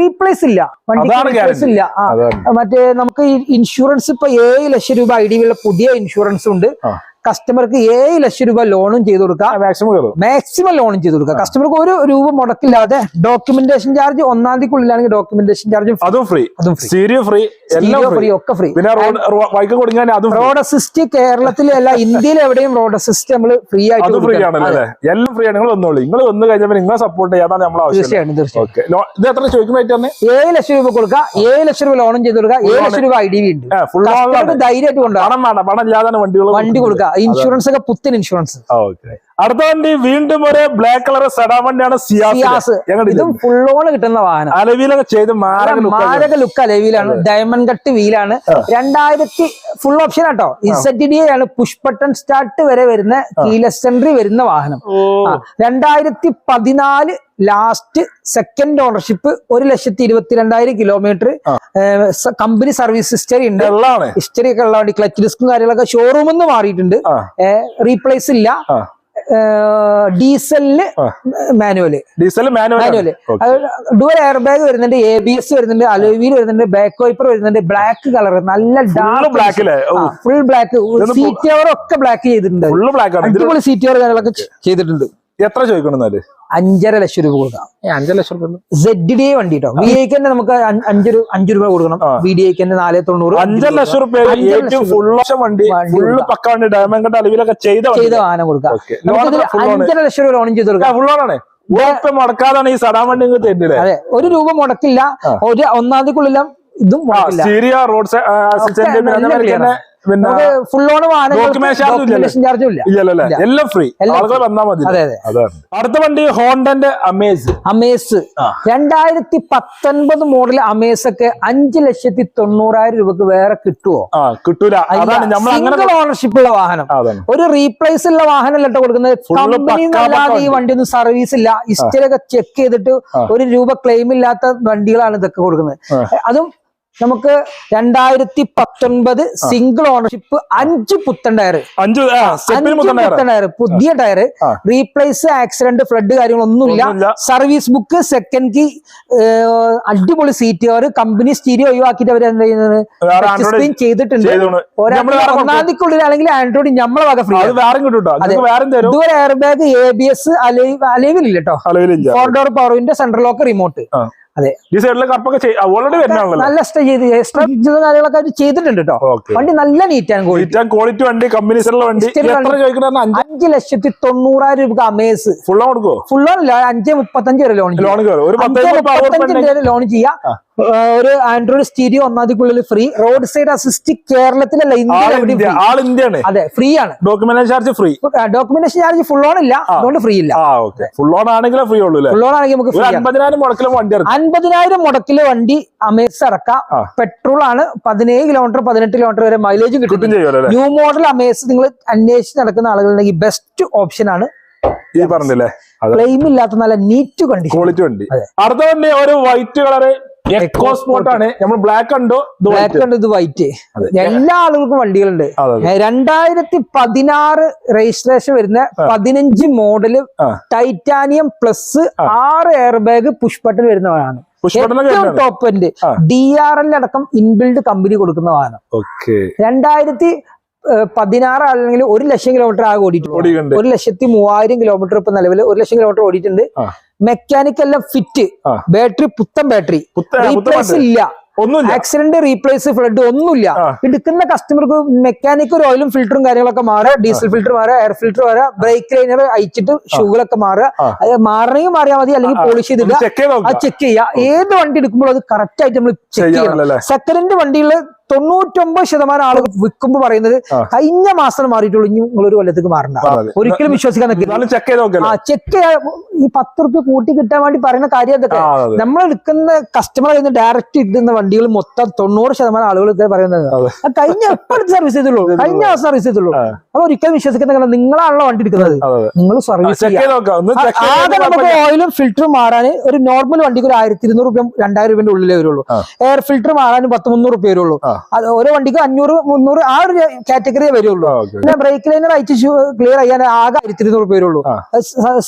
റീപ്ലേസ് ഇല്ല, വണ്ടി റീപ്ലേസ് ഇല്ല. മറ്റേ നമുക്ക് ഇൻഷുറൻസ് ഇപ്പൊ 7 ലക്ഷം രൂപ IDV ഉള്ള പുതിയ ഇൻഷുറൻസ് ഉണ്ട്. കസ്റ്റമർക്ക് 7 ലക്ഷം രൂപ ലോണും ചെയ്ത് കൊടുക്കാം. മാക്സിമം ലോണും ചെയ്ത് കൊടുക്കാം. കസ്റ്റമർക്ക് 1 രൂപ മുടക്കില്ലാതെ. ഡോക്യുമെന്റേഷൻ ചാർജ് 1-ാം തീയതിക്കുള്ളിലാണെങ്കിൽ ഡോക്യുമെന്റേഷൻ ചാർജ് ഫ്രീ, ഒക്കെ ഫ്രീ. റോഡ് അസിസ്റ്റ് കേരളത്തിലെ അല്ല, ഇന്ത്യയിൽ എവിടെയും റോഡ് അസിസ്റ്റ് നമ്മൾ ഫ്രീ ആയിട്ട് എല്ലാം ഫ്രീ ആണ്. നിങ്ങൾ വന്നോളൂ. നിങ്ങൾ വന്നു കഴിഞ്ഞാൽ നിങ്ങളെ സപ്പോർട്ട് ചെയ്യാതാണ് നമ്മൾ. തീർച്ചയായിട്ടും. 7 ലക്ഷം രൂപ കൊടുക്കുക, 7 ലക്ഷം രൂപ ലോണും ചെയ്ത് കൊടുക്കുക, 7 ലക്ഷം രൂപ IDV ഉണ്ട്. ധൈര്യമായിട്ട് കൊണ്ടുപോകാം. വണ്ടി കൊടുക്കുക. ഇൻഷുറൻസ് ഒക്കെ പുത്തൻ ഇൻഷുറൻസ്. അടുത്ത വണ്ടി വീണ്ടും ഒരു ബ്ലാക്ക് കളർ സെഡാൻ വണ്ടിയാണ്. സിയാസ്. ഇതും ഫുൾ ഓൺ കിട്ടുന്ന വാഹനം. അലവിലൊക്കെ ചെയ്ത് മാരക ലുക്ക് അലവിലാണ്. ഡയമണ്ട് കട്ട് വീലാണ്. 2000 ഫുൾ ഓപ്ഷൻ ആട്ടോ. ZDA ആണ്. പുഷ് ബട്ടൺ സ്റ്റാർട്ട് വരെ വരുന്ന കീലെസ് എൻട്രി വരുന്ന വാഹനം. 2014 last second ownership. 1,22,000 kilometre. Company service history ഉണ്ട്. ഹിസ്റ്ററി ഒക്കെ ഉള്ള വണ്ടി. ക്ലച്ച് ഡിസ്കും കാര്യങ്ങളൊക്കെ ഷോറൂമിൽ നിന്ന് മാറിയിട്ടുണ്ട്. റീപ്ലേസ് ഇല്ല. ഡീസലില് മാനുവല്. ഡുവൽ എയർ ബാഗ് വരുന്നുണ്ട്. ABS വരുന്നുണ്ട്. അലോയ് വരുന്നുണ്ട്. ബാക്ക് വൈപ്പർ വരുന്നുണ്ട്. ബ്ലാക്ക് കളർ, നല്ല dark full black. Seat cover ഒക്കെ ബ്ലാക്ക് ചെയ്തിട്ടുണ്ട്. അടിപൊളി സീറ്റ് കവർ കാര്യങ്ങളൊക്കെ ചെയ്തിട്ടുണ്ട്. എത്ര ചോദിക്കണം? 5.5 ലക്ഷം രൂപ കൊടുക്കാം. 5 ലക്ഷം രൂപ ZDA വണ്ടി കേട്ടോ. VDIക്ക് തന്നെ നമുക്ക് 5 രൂപ കൊടുക്കണം. VDIക്ക് തന്നെ 490. 5 ലക്ഷം രൂപ വണ്ടി. പക്ക വണ്ടി. ഡയമണ്ട് കട്ട് അലവിലൊക്കെ ചെയ്ത വാഹനം കൊടുക്കാം. 5.5 ലക്ഷം രൂപ ലോണും ചെയ്ത് കൊടുക്കാം. ഫുള്ളോണാണ്. മുടക്കാതാണ് ഈ സഡാൻ വണ്ടി തരുന്നത്. അതെ, 1 രൂപ മുടക്കില്ല. 1-ാം തീയതിക്കുള്ളിലും ഇതും റോഡ് ഫുൾ ഓൺ ഡോക്യുമെന്റേഷൻ ചാർജും ഇല്ല. എല്ലാം ഫ്രീ. ആളുകൾ വന്നാൽ മതി. അടുത്ത വണ്ടി ഹോണ്ടന്റെ അമേസ്. 2019 മോഡൽ അമേസ് ഒക്കെ 5,90,000 രൂപക്ക് വേറെ കിട്ടുമോ? കിട്ടൂല. സിംഗിൾ ഓണർഷിപ്പ് ഉള്ള വാഹനം. ഒരു റീപ്ലേസ് ഉള്ള വാഹനം അല്ല കൊടുക്കുന്നത്. കമ്പനിന്നല്ലാതെ ഈ വണ്ടി ഒന്നും സർവീസ് ഇല്ല. ഹിസ്റ്ററി ഒക്കെ ചെക്ക് ചെയ്തിട്ട് 1 രൂപ ക്ലെയിം ഇല്ലാത്ത വണ്ടികളാണ് ഇതൊക്കെ കൊടുക്കുന്നത്. അതും നമുക്ക് 2019 സിംഗിൾ ഓണർഷിപ്പ് 5 പുത്തൻ ടയർ. 5 പുത്തൻ ടയർ, പുതിയ ടയർ. റീപ്ലേസ്, ആക്സിഡന്റ്, ഫ്ലഡ് കാര്യങ്ങളൊന്നുമില്ല. സർവീസ് ബുക്ക്, സെക്കൻഡ് കീ, അടിപൊളി സീറ്റ് കവർ. കമ്പനി സ്റ്റീരിയോ ഒഴിവാക്കിയിട്ട് അവർ എന്താ ചെയ്യുന്നത്, സ്ക്രീൻ ചെയ്തിട്ടുണ്ട്. 1-ാം തീയതിക്കുള്ളിലാണെങ്കിൽ ആൻഡ്രോയിഡ് നമ്മളെ വക free. Dual air bag, ABS, അലവിലില്ല കേട്ടോ. 4 door power window, central lock, remote. അതെ, നല്ല കാര്യങ്ങളൊക്കെ ചെയ്തിട്ടുണ്ട് കേട്ടോ. വണ്ടി നല്ല നീറ്റ് ആൻഡ് ക്വാളിറ്റി വണ്ടി. കമ്പനി 5,90,000 രൂപ അമേസ്. ഫുൾ ഓൺ ഇല്ല, 5,35 വരെ ലോൺ ചെയ്യാം. ഒരു ആൻഡ്രോയിഡ് സ്റ്റീരിയോ 1-ാം തീയതിക്കുള്ളിൽ ഫ്രീ. റോഡ് സൈഡ് അസിസ്റ്റ് കേരളത്തിലല്ല, ഇന്ത്യയിലാണ്. അതെ, ഫ്രീ ആണ്. Documentation charge free. Documentation charge full on ഇല്ല, അതുകൊണ്ട് ഫ്രീ ഇല്ല. ഫുൾ ഓൺ ആണെങ്കിലും ഫ്രീ ഉള്ളൂ. ഫുൾ ഓൺ ആണെങ്കിൽ നമുക്ക് 50,000 മുടക്കിലും വണ്ടി 50,000 മുടക്കില് വണ്ടി അമേസ് ഇറക്കാം. പെട്രോൾ ആണ്. 17 കിലോമീറ്റർ 18 കിലോമീറ്റർ വരെ മൈലേജും കിട്ടും. ന്യൂ മോഡൽ അമേസ് നിങ്ങൾ അന്വേഷിച്ച് നടക്കുന്ന ആളുകളുണ്ടെങ്കിൽ ബെസ്റ്റ് ഓപ്ഷൻ ആണ്. ഈ പറഞ്ഞില്ലേ, ക്ലെയിം ഇല്ലാത്ത നല്ല നീറ്റ് കണ്ടീഷൻ ക്വാളിറ്റി വണ്ടി. അടുത്ത വണ്ടി ഒരു വൈറ്റ് കളറ് എക്കോ സ്പോർട്ട് ആണ്. നമ്മൾ ബ്ലാക്ക് കണ്ടു, ഇത് വൈറ്റ്. എല്ലാ ആളുകൾക്കും വണ്ടികളുണ്ട്. 2016 രജിസ്ട്രേഷൻ വരുന്ന 15 model titanium plus 6 air bag push button വരുന്നതാണ്. ടോപ്പ് എൻഡ് DRL അടക്കം ഇൻബിൽഡ് കമ്പനി കൊടുക്കുന്ന വാഹനം. 2016 ആണെങ്കിൽ 1 ലക്ഷം കിലോമീറ്റർ ആകെ ഓടിയിട്ടുണ്ട്. 1,03,000 കിലോമീറ്റർ ഇപ്പൊ നിലവിൽ 1 ലക്ഷം കിലോമീറ്റർ ഓടിയിട്ടുണ്ട്. മെക്കാനിക് എല്ലാം ഫിറ്റ്. ബാറ്ററി പുത്തൻ ബാറ്ററി. റീപ്ലേസ് ഇല്ല. ഒന്നുമില്ല. ആക്സിഡന്റ്, റീപ്ലേസ്, ഫ്ലഡ് ഒന്നുമില്ല. എടുക്കുന്ന കസ്റ്റമർക്ക് മെക്കാനിക് ഒരു ഓയിലും ഫിൽറ്ററും കാര്യങ്ങളൊക്കെ മാറുക, ഡീസൽ ഫിൽറ്റർ മാറുക, എയർ ഫിൽറ്റർ മാറുക, ബ്രേക്ക് ലൈനർ അയച്ചിട്ട് ഷൂകളൊക്കെ മാറുക. മാറണമെങ്കിൽ മാറിയാൽ മതി, അല്ലെങ്കിൽ പോളിഷ് ചെയ്തില്ല. അത് ചെക്ക് ചെയ്യുക. ഏത് വണ്ടി എടുക്കുമ്പോൾ അത് കറക്റ്റ് ആയിട്ട് നമ്മൾ ചെക്ക് ചെയ്യണം. സെക്കൻഡ് വണ്ടിയിൽ 99% ആളുകൾ വിൽക്കുമ്പോൾ പറയുന്നത് കഴിഞ്ഞ മാസം മാറിയിട്ടുള്ളൂ, ഇനി നിങ്ങളൊരു കൊല്ലത്തേക്ക് മാറണ്ട. ഒരിക്കലും വിശ്വസിക്കാൻ ചെക്ക് ചെയ്യാൻ ഈ 10 റുപ്യ കൂട്ടി കിട്ടാൻ വേണ്ടി പറയുന്ന കാര്യം എന്തൊക്കെ? നമ്മൾ എടുക്കുന്ന കസ്റ്റമർ ഡയറക്റ്റ് ഇടുന്ന വണ്ടികൾ മൊത്തം 90% ആളുകൾ പറയുന്നത് കഴിഞ്ഞ എപ്പോഴത്തെ സർവീസ് ചെയ്തുള്ളൂ, കഴിഞ്ഞ മാസം സർവീസ് ചെയ്തുള്ളൂ. അത് ഒരിക്കലും വിശ്വസിക്കുന്ന നിങ്ങളാണല്ലോ വണ്ടി എടുക്കുന്നത്, നിങ്ങൾ സർവീസ് ആകെ നമുക്ക് ഓയിലും ഫിൽറ്ററും മാറാൻ ഒരു നോർമൽ വണ്ടിക്ക് ഒരു 1200 രൂപ 2000 രൂപന്റെ ഉള്ളിലേ വരുള്ളൂ. എയർ ഫിൽറ്റർ മാറാൻ 100-300 രൂപ വരുള്ളൂ. അത് ഓരോ വണ്ടിക്ക് 500-300 ആ ഒരു കാറ്റഗറിയെ വരുള്ളൂ. പിന്നെ ബ്രേക്ക് ലൈനർ അയച്ച് ക്ലിയർ ചെയ്യാൻ ആകെ 1200 രൂപ വരുള്ളൂ.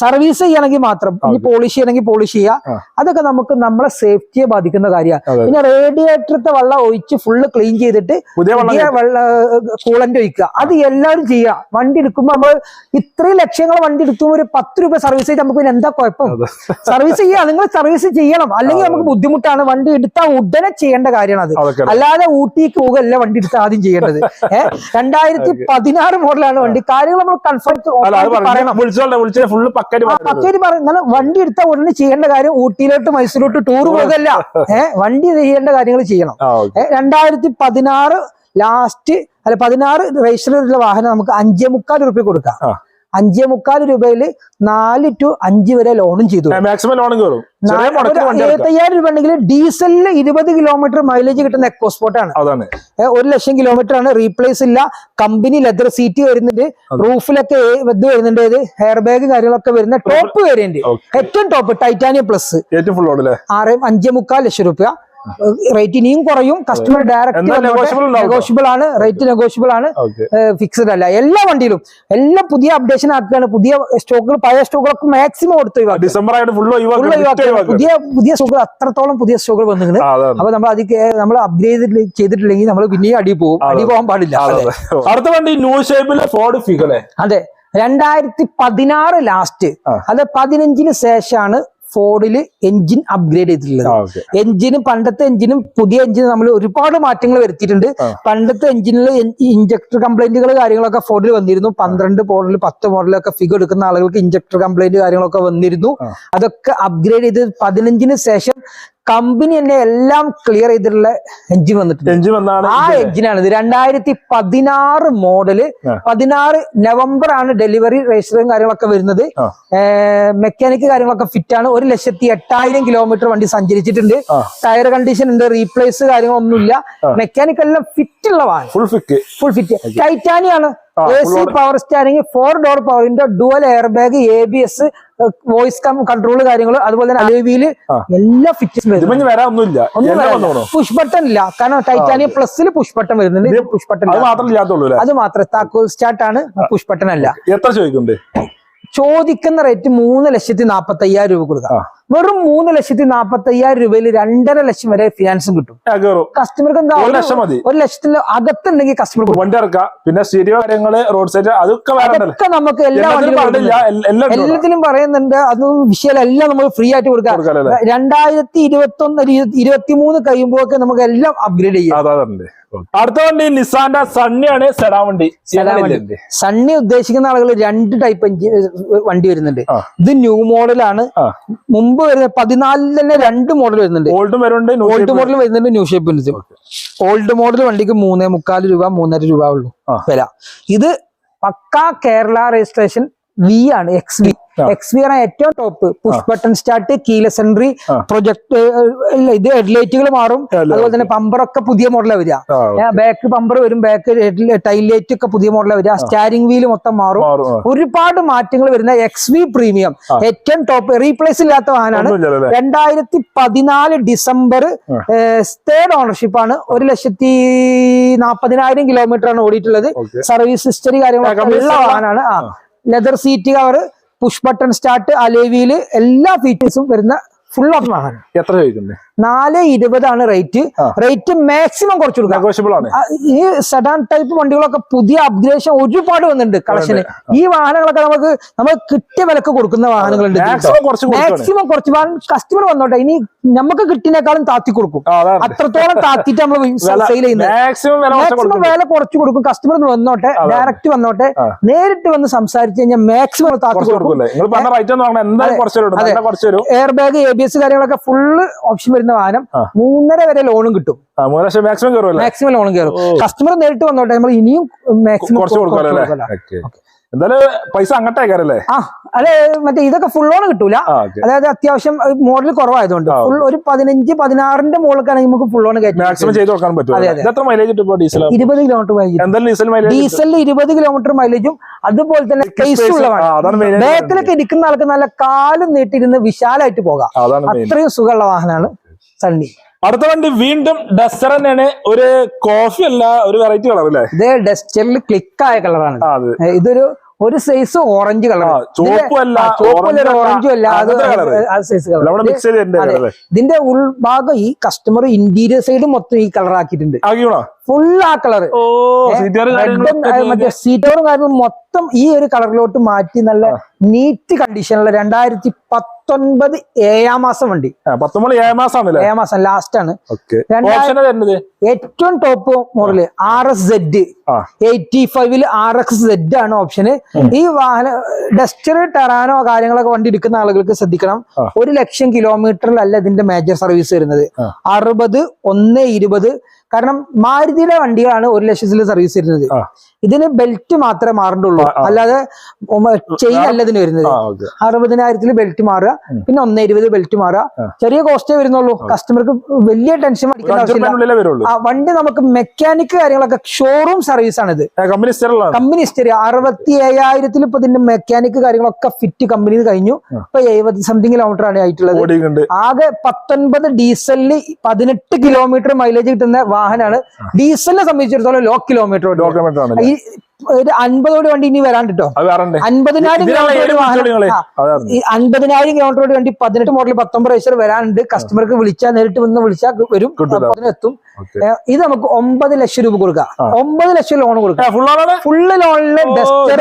സർവീസ് ചെയ്യണമെങ്കിൽ മാത്രം, ഇനി പോളിഷ് ചെയ്യണമെങ്കിൽ പോളിഷ് ചെയ്യുക. അതൊക്കെ നമുക്ക് നമ്മളെ സേഫ്റ്റിയെ ബാധിക്കുന്ന കാര്യമാണ്. പിന്നെ റേഡിയേറ്ററത്തെ വെള്ളം ഒഴിച്ച് ഫുള്ള് ക്ലീൻ ചെയ്തിട്ട് പുതിയ കൂളന്റ് ഒഴിക്കുക. അത് എല്ലാവരും ചെയ്യുക. വണ്ടി എടുക്കുമ്പോൾ നമ്മൾ ഇത്രയും ലക്ഷങ്ങൾ വണ്ടി എടുക്കുമ്പോൾ ഒരു 10 രൂപ സർവീസ് ചെയ്ത് നമുക്ക് എന്താ കുഴപ്പം? സർവീസ് ചെയ്യുക, നിങ്ങൾ സർവീസ് ചെയ്യണം. അല്ലെങ്കിൽ നമുക്ക് ബുദ്ധിമുട്ടാണ്. വണ്ടി എടുത്താൽ ഉടനെ ചെയ്യേണ്ട കാര്യമാണ് അത്. അല്ലാതെ ഊട്ടിക്ക് പോകല്ല വണ്ടി എടുത്ത് ആദ്യം ചെയ്യേണ്ടത്. 2016 മോഡലാണ് വണ്ടി. കാര്യങ്ങൾ നമ്മൾ കൺഫേം പറയണം. വണ്ടി എടുത്താൽ ഉടനെ ചെയ്യേണ്ട കാര്യം ഊട്ടിയിലോട്ട് മൈസൂരോട്ട് ടൂർ പോകല്ല, വണ്ടി ചെയ്യേണ്ട കാര്യങ്ങൾ ചെയ്യണം. 2016 ലാസ്റ്റ് 16 രജിസ്റ്റർ വാഹനം നമുക്ക് 5.25 രൂപ കൊടുക്കാം. 5.25 രൂപയിൽ 4 to 5 വരെ ലോണും ചെയ്തു. മാക്സിമം ലോൺ കയറും. 75,000 രൂപ ഉണ്ടെങ്കിൽ ഡീസലിന് 20 കിലോമീറ്റർ മൈലേജ് കിട്ടുന്ന എക്കോസ്പോർട്ട് ആണ്. 1,00,000 കിലോമീറ്റർ ആണ്. റീപ്ലേസ് ഇല്ല. കമ്പനി ലെതർ സീറ്റ് വരുന്നുണ്ട്. റൂഫിലൊക്കെ ഇത് വരുന്നുണ്ട്. ഹെയർ ബാഗ് കാര്യങ്ങളൊക്കെ വരുന്ന ടോപ്പ് വേരിയന്റ്, ഏറ്റവും ടോപ്പ് ടൈറ്റാനിയം പ്ലസ് 5.25 ലക്ഷം രൂപ. റേറ്റ് ഇനിയും കുറയും. കസ്റ്റമർ ഡയറക്റ്റ് നെഗോഷ്യബിൾ ആണ്. റേറ്റ് നെഗോഷ്യബിൾ ആണ്, ഫിക്സഡ് അല്ല. എല്ലാ വണ്ടിയിലും എല്ലാം പുതിയ അപ്ഡേഷൻ ആക്കുകയാണ്. പുതിയ സ്റ്റോക്കുകൾ, പഴയ സ്റ്റോക്കുകളൊക്കെ മാക്സിമം കൊടുത്തു പുതിയ സ്റ്റോക്കുകൾ അത്രത്തോളം പുതിയ സ്റ്റോക്കുകൾ വന്നിട്ടുണ്ട്. അപ്പൊ നമ്മൾ അപ്ഗ്രേഡ് ചെയ്തിട്ടില്ലെങ്കിൽ നമ്മൾ പിന്നെയും അടി പോകാൻ പാടില്ല. അടുത്ത വണ്ടി ന്യൂ ഷേപ്പിലെ ഫോർഡ് ഫിഗർ. അതെ, 2016 ലാസ്റ്റ്, അത് 15 ശേഷമാണ് ഫോർഡില് എഞ്ചിൻ അപ്ഗ്രേഡ് ചെയ്തിട്ടുള്ളത്. എഞ്ചിനും പണ്ടത്തെ എഞ്ചിനും പുതിയ എഞ്ചിനും നമ്മൾ ഒരുപാട് മാറ്റങ്ങൾ വരുത്തിയിട്ടുണ്ട്. പണ്ടത്തെ എഞ്ചിനിൽ ഇഞ്ചക്ടർ കംപ്ലൈന്റുകൾ കാര്യങ്ങളൊക്കെ ഫോർഡിൽ വന്നിരുന്നു. 12 മോഡൽ 10 മോഡലൊക്കെ ഫിഗർ എടുക്കുന്ന ആളുകൾക്ക് ഇഞ്ചക്ടർ കംപ്ലൈന്റ് കാര്യങ്ങളൊക്കെ വന്നിരുന്നു. അതൊക്കെ അപ്ഗ്രേഡ് ചെയ്ത് 15 ശേഷം കമ്പനി തന്നെ എല്ലാം ക്ലിയർ ചെയ്തിട്ടുള്ള എഞ്ചിൻ വന്നിട്ടുണ്ട്. ആ എഞ്ചിനാണ് ഇത്. 2016 മോഡല്, 16 നവംബർ ആണ് ഡെലിവറി. രജിസ്റ്ററും കാര്യങ്ങളൊക്കെ വരുന്നത്. മെക്കാനിക് കാര്യങ്ങളൊക്കെ ഫിറ്റ് ആണ്. 1,08,000 കിലോമീറ്റർ വണ്ടി സഞ്ചരിച്ചിട്ടുണ്ട്. ടയർ കണ്ടീഷൻ ഉണ്ട്. റീപ്ലേസ് കാര്യങ്ങളൊന്നുമില്ല. മെക്കാനിക് എല്ലാം ഫിറ്റ് ഉള്ള വാഹനം. ഫുൾ ഫിറ്റ് ടൈറ്റാനിയാണ്. AC power steering, 4 door power window, dual air bag, ABS, voice control കാര്യങ്ങൾ, അതുപോലെ തന്നെ അലോയ് എല്ലാ ഫിറ്റിംഗ്സും. പുഷ് ബട്ടൺ ഇല്ല, കാരണം ടൈറ്റാനിയം പ്ലസിൽ പുഷ് ബട്ടൺ വരുന്നുണ്ട്. പുഷ് ബട്ടൺ അത് മാത്രമേ താക്കോൽ സ്റ്റാർട്ട് ആണ്, പുഷ് ബട്ടൺ അല്ല. എത്ര ചോദിക്കുന്നുണ്ട്? ചോദിക്കുന്ന റേറ്റ് 3,45,000 രൂപ കൊടുക്കാം. വെറും 3,45,000 രൂപയിൽ 2.5 ലക്ഷം വരെ ഫിനാൻസും കിട്ടും. കസ്റ്റമർക്ക് എന്താ 1 ലക്ഷത്തിൽ അകത്തുണ്ടെങ്കിൽ കസ്റ്റമർ പിന്നെ സ്റ്റീരിയോ കാര്യങ്ങള്, റോഡ് സൈഡ്, അതൊക്കെ നമുക്ക് എല്ലാത്തിലും പറയുന്നുണ്ട്. അതൊന്നും വിഷയമല്ല. എല്ലാം നമ്മൾ ഫ്രീ ആയിട്ട് കൊടുക്കാം. 2021-23 കഴിയുമ്പോഴൊക്കെ നമുക്ക് എല്ലാം അപ്ഗ്രേഡ് ചെയ്യാം. അടുത്ത വണ്ടി നിസാന്റെ സണ്ണിയാണ്. സെഡാൻ വണ്ടി. സണ്ണി ഉദ്ദേശിക്കുന്ന ആളുകൾ 2 ടൈപ്പ് വണ്ടി വരുന്നുണ്ട്. ഇത് ന്യൂ മോഡലാണ്. മുമ്പ് വരുന്ന 14 തന്നെ 2 മോഡൽ വരുന്നുണ്ട്. ഓൾഡ് മോഡൽ വരുന്നുണ്ട്, ന്യൂ ഷേപ്പ് വരുന്നത്. ഓൾഡ് മോഡൽ വണ്ടിക്ക് 3.25 രൂപ 3.5 രൂപ ഉള്ളൂ വില. ഇത് പക്കാ കേരള രജിസ്ട്രേഷൻ V ആണ്. XV ആണ് ഏറ്റവും top. Push button start, keyless entry, project, ഇത് ഹെഡ്ലൈറ്റുകൾ മാറും. അതുപോലെ തന്നെ പമ്പറൊക്കെ പുതിയ മോഡലാണ് വരിക. ബാക്ക് പമ്പർ വരും, ബാക്ക് ടൈൽ ലൈറ്റ് ഒക്കെ പുതിയ മോഡലാണ് വരിക. സ്റ്റാരിംഗ് വീല് മൊത്തം മാറും. ഒരുപാട് മാറ്റങ്ങൾ വരുന്ന XV പ്രീമിയം ഏറ്റവും ടോപ്പ്. റീപ്ലേസ് ഇല്ലാത്ത വാഹനമാണ്. 2014 ഡിസംബർ 3rd ഓണർഷിപ്പ് ആണ്. 1,40,000 കിലോമീറ്റർ ആണ് ഓടിയിട്ടുള്ളത്. സർവീസ് ഹിസ്റ്ററി കാര്യങ്ങളൊക്കെ ഉള്ള വാഹനമാണ്. Leather seat cover, push button start, alloy wheel, എല്ലാ ഫീച്ചേഴ്സും വരുന്ന ഫുൾ ഓഫ് വാഹനം. എത്ര ചോദിക്കുന്നത്? 420 റേറ്റ് മാക്സിമം കുറച്ച് കൊടുക്കാം. ഈ സെഡാൻ ടൈപ്പ് വണ്ടികളൊക്കെ പുതിയ അപ്ഗ്രേഷൻ ഒരുപാട് വന്നിട്ടുണ്ട് കളക്ഷന്. ഈ വാഹനങ്ങളൊക്കെ നമുക്ക് കിട്ടിയ വിലക്ക് കൊടുക്കുന്ന വാഹനങ്ങളുണ്ട്. മാക്സിമം കുറച്ച് കസ്റ്റമർ വന്നോട്ടെ, ഇനി നമുക്ക് കിട്ടിനേക്കാളും താത്തി കൊടുക്കും. അത്രത്തോളം താത്തിട്ട് നമ്മൾ സെയിൽ ചെയ്യുന്നത്. മാക്സിമം വില കുറച്ച് കൊടുക്കും. കസ്റ്റമർ വന്നോട്ടെ, ഡയറക്റ്റ് വന്നോട്ടെ, നേരിട്ട് വന്ന് സംസാരിച്ച് കഴിഞ്ഞാൽ മാക്സിമം താത്തി കൊടുക്കും. എയർ ബാഗ്, ABS കാര്യങ്ങളൊക്കെ ഫുള്ള് ഓപ്ഷൻ വരുന്ന വാഹനം. 3.5 വരെ ലോണും കിട്ടും. മാക്സിമം ലോണും കയറും. കസ്റ്റമർ നേരിട്ട് വന്നോട്ടെ, നമ്മൾ ഇനിയും മാക്സിമം എന്തായാലും പൈസ അങ്ങോട്ടേക്കാരല്ലേ? അല്ലെ മറ്റേ ഇതൊക്കെ ഫുൾ ലോൺ കിട്ടൂല. അതായത് അത്യാവശ്യം മോഡൽ കുറവായതുകൊണ്ട് ഫുൾ ഒരു 15-16ന്റെ മുകളിലേക്കാണെങ്കിൽ നമുക്ക് ഫുൾ ലോൺ മാക്സിമം ചെയ്ത് കൊടുക്കാൻ പറ്റും. 20 കിലോമീറ്റർ മൈലേജ്. ഡീസലിൽ 20 കിലോമീറ്റർ മൈലേജും അതുപോലെ തന്നെ സ്പേസ് ഉള്ളതാണ്. ബാക്കിലൊക്കെ ഇരിക്കുന്ന ആൾക്ക് നല്ല കാലും നീട്ടിരുന്ന് വിശാലമായിട്ട് പോകാം. അത്രയും സുഖമുള്ള വാഹനമാണ് സണ്ണി. അടുത്ത വണ്ടി വീണ്ടും ഡസ്റ്റർ തന്നെയാണ്. ഒരു കോഫി അല്ല, ഒരു വെറൈറ്റി കളർ അല്ലേ? ഇത് ഡസ്റ്ററിൽ ക്ലിക്കായ കളറാണ്. ഒരു സൈസ് ഓറഞ്ച് കളർ, ഓറഞ്ചും അല്ല, ഇതിന്റെ ഉൾഭാഗം ഈ കസ്റ്റമർ ഇന്റീരിയർ സൈഡ് മൊത്തം ഈ കളർ ആക്കിയിട്ടുണ്ട്. ഫുൾ ആ കളർ മറ്റേ സീറ്റോറും കാര്യങ്ങളും മൊത്തം ഈ ഒരു കളറിലോട്ട് മാറ്റി നല്ല നീറ്റ് കണ്ടീഷനുള്ള 2019 7ാം മാസം വണ്ടി. 7 മാസം ലാസ്റ്റ് ആണ്. ഏറ്റവും ടോപ്പ് മോഡല് RXZ 85 RXZ ആണ് ഓപ്ഷന്. ഈ വാഹന ഡസ്റ്റർ, ടെറാനോ കാര്യങ്ങളൊക്കെ വണ്ടി എടുക്കുന്ന ആളുകൾക്ക് ശ്രദ്ധിക്കണം. 1 ലക്ഷം കിലോമീറ്ററിലല്ല ഇതിന്റെ മേജർ സർവീസ് വരുന്നത്. 60, 120. കാരണം മാരുതിയുടെ വണ്ടികളാണ് 1 ലക്ഷത്തിൽ സർവീസ് വരുന്നത്. ഇതിന് ബെൽറ്റ് മാത്രമേ മാറേണ്ടുള്ളൂ, അല്ലാതെ ചെയിൻ അല്ല ഇതിന് വരുന്നത്. 60,000 ബെൽറ്റ് മാറുക, പിന്നെ 120 ബെൽറ്റ് മാറുക. ചെറിയ കോസ്റ്റേ വരുന്നുള്ളൂ. കസ്റ്റമർക്ക് വലിയ ടെൻഷൻ അടിക്കേണ്ട ആവശ്യമില്ല. വണ്ടി നമുക്ക് മെക്കാനിക് കാര്യങ്ങളൊക്കെ ഷോറൂം സർവീസ് ആണ് ഇത്. കമ്പനി ഹിസ്റ്ററി 67,000 ഇപ്പൊ ഇതിന്റെ മെക്കാനിക് കാര്യങ്ങളൊക്കെ ഫിറ്റ് കമ്പനിയിൽ കഴിഞ്ഞു. ഇപ്പൊ 70 സംതിങ് കിലോമീറ്റർ ആണ് ആയിട്ടുള്ളത്. ആകെ 19 ഡീസലിന് 18 കിലോമീറ്റർ മൈലേജ് കിട്ടുന്ന വാഹനമാണ്. ഡീസലിനെ സംബന്ധിച്ചിടത്തോളം ലോ കിലോമീറ്റർ. ഈ 50 വണ്ടി ഇനി വരാണ്ട് കേട്ടോ. 50,000 കിലോമീറ്റർ വണ്ടി 18 മോഡൽ 19 റേസർ വരാനുണ്ട്. കസ്റ്റമർക്ക് വിളിച്ചാൽ നേരിട്ട് വന്ന് വിളിച്ചാൽ വരും, എത്തും. ഇത് നമുക്ക് 9 ലക്ഷം രൂപ കൊടുക്കാം. 9 ലക്ഷം ലോൺ കൊടുക്കാം. ഫുള്ള് ലോണില് ഡസ്റ്റർ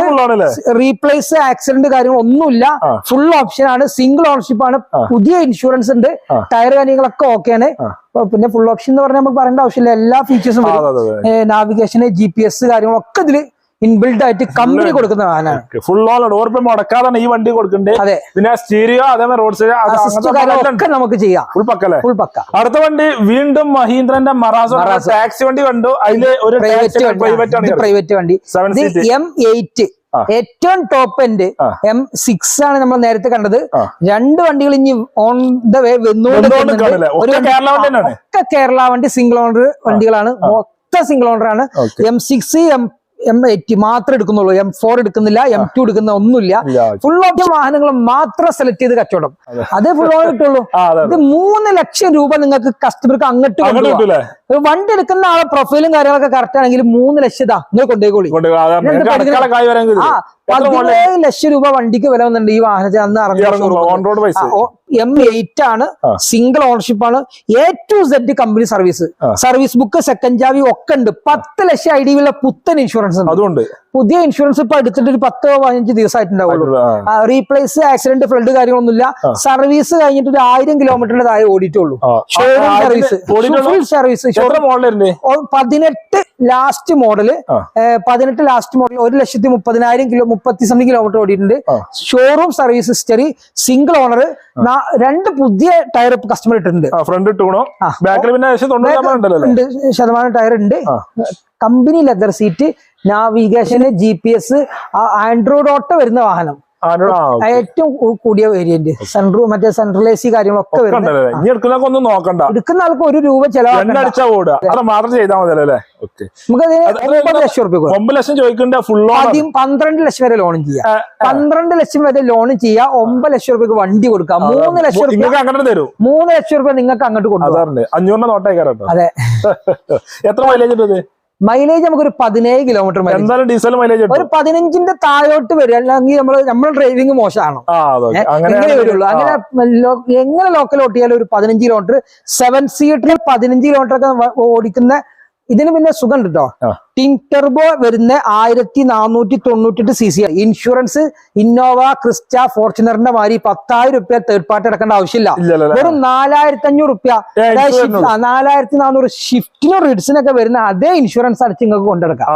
റീപ്ലേസ്, ആക്സിഡന്റ് കാര്യങ്ങൾ ഒന്നുമില്ല. ഫുൾ ഓപ്ഷൻ ആണ്. സിംഗിൾ ഓണർഷിപ്പ് ആണ്. പുതിയ ഇൻഷുറൻസ് ഉണ്ട്. ടയർ കാര്യങ്ങളൊക്കെ ഓക്കെയാണ്. പിന്നെ ഫുൾ ഓപ്ഷൻ എന്ന് പറഞ്ഞാൽ നമുക്ക് പറയേണ്ട ആവശ്യമില്ല. എല്ലാ ഫീച്ചേഴ്സും നാവിഗേഷന്, GPS കാര്യങ്ങളൊക്കെ ഇതില് ഇൻബിൽഡ് ആയിട്ട് കമ്പനി കൊടുക്കുന്ന വാഹനമാണ്. ഫുൾ ഓൺ മുടക്കാതാണ് ഈ വണ്ടി കൊടുക്കുന്നത്. അതെ, പിന്നെ സ്റ്റീരിയോ, അതേപോലെ റോഡ് സൈഡ് നമുക്ക് ചെയ്യാം. ഫുൾ പക്കല്ലേ? ഫുൾ പക്ക. അടുത്ത വണ്ടി വീണ്ടും മഹീന്ദ്രന്റെ മറാസോ ടാക്സി വണ്ടി കണ്ടു. അതില് ഒരു പ്രൈവറ്റ് വണ്ടി M8 ഏറ്റവും ടോപ്പ് എൻഡ്. M6 ആണ് നമ്മൾ നേരത്തെ കണ്ടത്. 2 വണ്ടികൾ ഇനി ഓൺ ദ വേ ഒക്കെ കേരള വണ്ടി സിംഗിൾ ഓണർ വണ്ടികളാണ്. മൊത്തം സിംഗിൾ ഓണർ ആണ്. M6, M8 മാത്രമേ എടുക്കുന്നുള്ളൂ. M4 എടുക്കുന്നില്ല, M2 എടുക്കുന്ന ഒന്നുമില്ല. ഫുൾ ഓപ്ഷൻ വാഹനങ്ങൾ മാത്രം സെലക്ട് ചെയ്ത് കച്ചവടം. അതേ ഫുൾ ഓൺ കിട്ടുള്ളൂ. ഇത് 3 ലക്ഷം രൂപ നിങ്ങൾക്ക് കസ്റ്റമർക്ക് അങ്ങോട്ട് കൊണ്ടുപോകാം. വണ്ടി എടുക്കുന്ന ആളെ പ്രൊഫൈലും കാര്യങ്ങളൊക്കെ കറക്റ്റ് ആണെങ്കിൽ 3 ലക്ഷം നിങ്ങൾ കൊണ്ടുപോയിക്കോളി. 17 ലക്ഷം രൂപ വണ്ടിക്ക് വില വന്നിട്ടുണ്ട് ഈ വാഹനത്തിൽ. അന്ന് M8 ആണ്. സിംഗിൾ ഓണർഷിപ്പ് ആണ്. A to Z company service. Service book, second ചാവി ഒക്കെ ഉണ്ട്. 10 ലക്ഷം ID ഉള്ള പുത്തൻ ഇൻഷുറൻസ് ഉണ്ട്. പുതിയ ഇൻഷുറൻസ് ഇപ്പൊ എടുത്തിട്ട് ഒരു 10-15 ദിവസമായിട്ടുണ്ടാവുള്ളൂ. റീപ്ലേസ്, ആക്സിഡന്റ്, ഫ്ലഡ് കാര്യങ്ങളൊന്നുമില്ല. സർവീസ് കഴിഞ്ഞിട്ട് ഒരു 1000 കിലോമീറ്ററിന്റെ താഴെ ഓടിയിട്ടുള്ളൂ. Showroom service, full service. 18 last model. 18 last model 1,30,000 kilometre ഓടിയിട്ടുണ്ട്. Showroom service history, single owner. 2 പുതിയ ടയർ കസ്റ്റമർ ഇട്ടിട്ടുണ്ട്. ഫ്രണ്ട് ശതമാനം ടയർ ഉണ്ട്. Company leather seat, navigation, GPS, Android auto വരുന്ന വാഹനം. ഏറ്റവും കൂടിയ വേരിയന്റ്. സൺറൂഫ്, മറ്റേ സെൻട്രൽ AC കാര്യങ്ങളൊക്കെ വരുന്നത്. എടുക്കുന്ന ആൾക്ക് 1 രൂപ ചെലവാക്കാം. മാത്രം ചെയ്താൽ മതി അല്ലേ? നമുക്ക് 9 ലക്ഷം രൂപ. 9 ലക്ഷം ചോദിക്കണ്ട. ഫുൾ 12 ലക്ഷം വരെ ലോൺ ചെയ്യാം. 12 ലക്ഷം വരെ ലോൺ ചെയ്യാം. 9 ലക്ഷം രൂപയ്ക്ക് വണ്ടി കൊടുക്കാം. 3 ലക്ഷം രൂപ അങ്ങോട്ട് തരും. 3 ലക്ഷം രൂപ നിങ്ങൾക്ക് അങ്ങോട്ട് കൊടുക്കാം. 500 നോട്ടേക്കാരോ? അതെ. എത്ര മൈലേജ്? മൈലേജ് നമുക്ക് ഒരു 17 കിലോമീറ്റർ എന്തായാലും ഡീസൽ മൈലേജ് ഒരു 15ന്റെ താഴോട്ട് വരും. അല്ലെങ്കിൽ നമ്മൾ ഡ്രൈവിംഗ് മോശമാണോ എങ്ങനെ വരുള്ളൂ. അങ്ങനെ എങ്ങനെ ലോക്കൽ ഓട്ടിയാലും ഒരു 15 കിലോമീറ്റർ 7 സീറ്ററിൽ 15 കിലോമീറ്റർ ഒക്കെ ഓടിക്കുന്ന ഇതിന് പിന്നെ സുഖം കേട്ടോ. ടിൻ ടെർബോ വരുന്ന 1498 cc. ഇൻഷുറൻസ് ഇന്നോവ ക്രിസ്റ്റ ഫോർച്യൂണറിന്റെ മാതിരി 10,000 രൂപ തേർഡ് പാർട്ടി അടക്കേണ്ട ആവശ്യമില്ല. വെറും 4,500 രൂപ 4,400 ഷിഫ്റ്റിനും റിഡ്സിനൊക്കെ വരുന്ന അതേ ഇൻഷുറൻസ് അടച്ച് നിങ്ങൾക്ക് കൊണ്ടെടുക്കാം.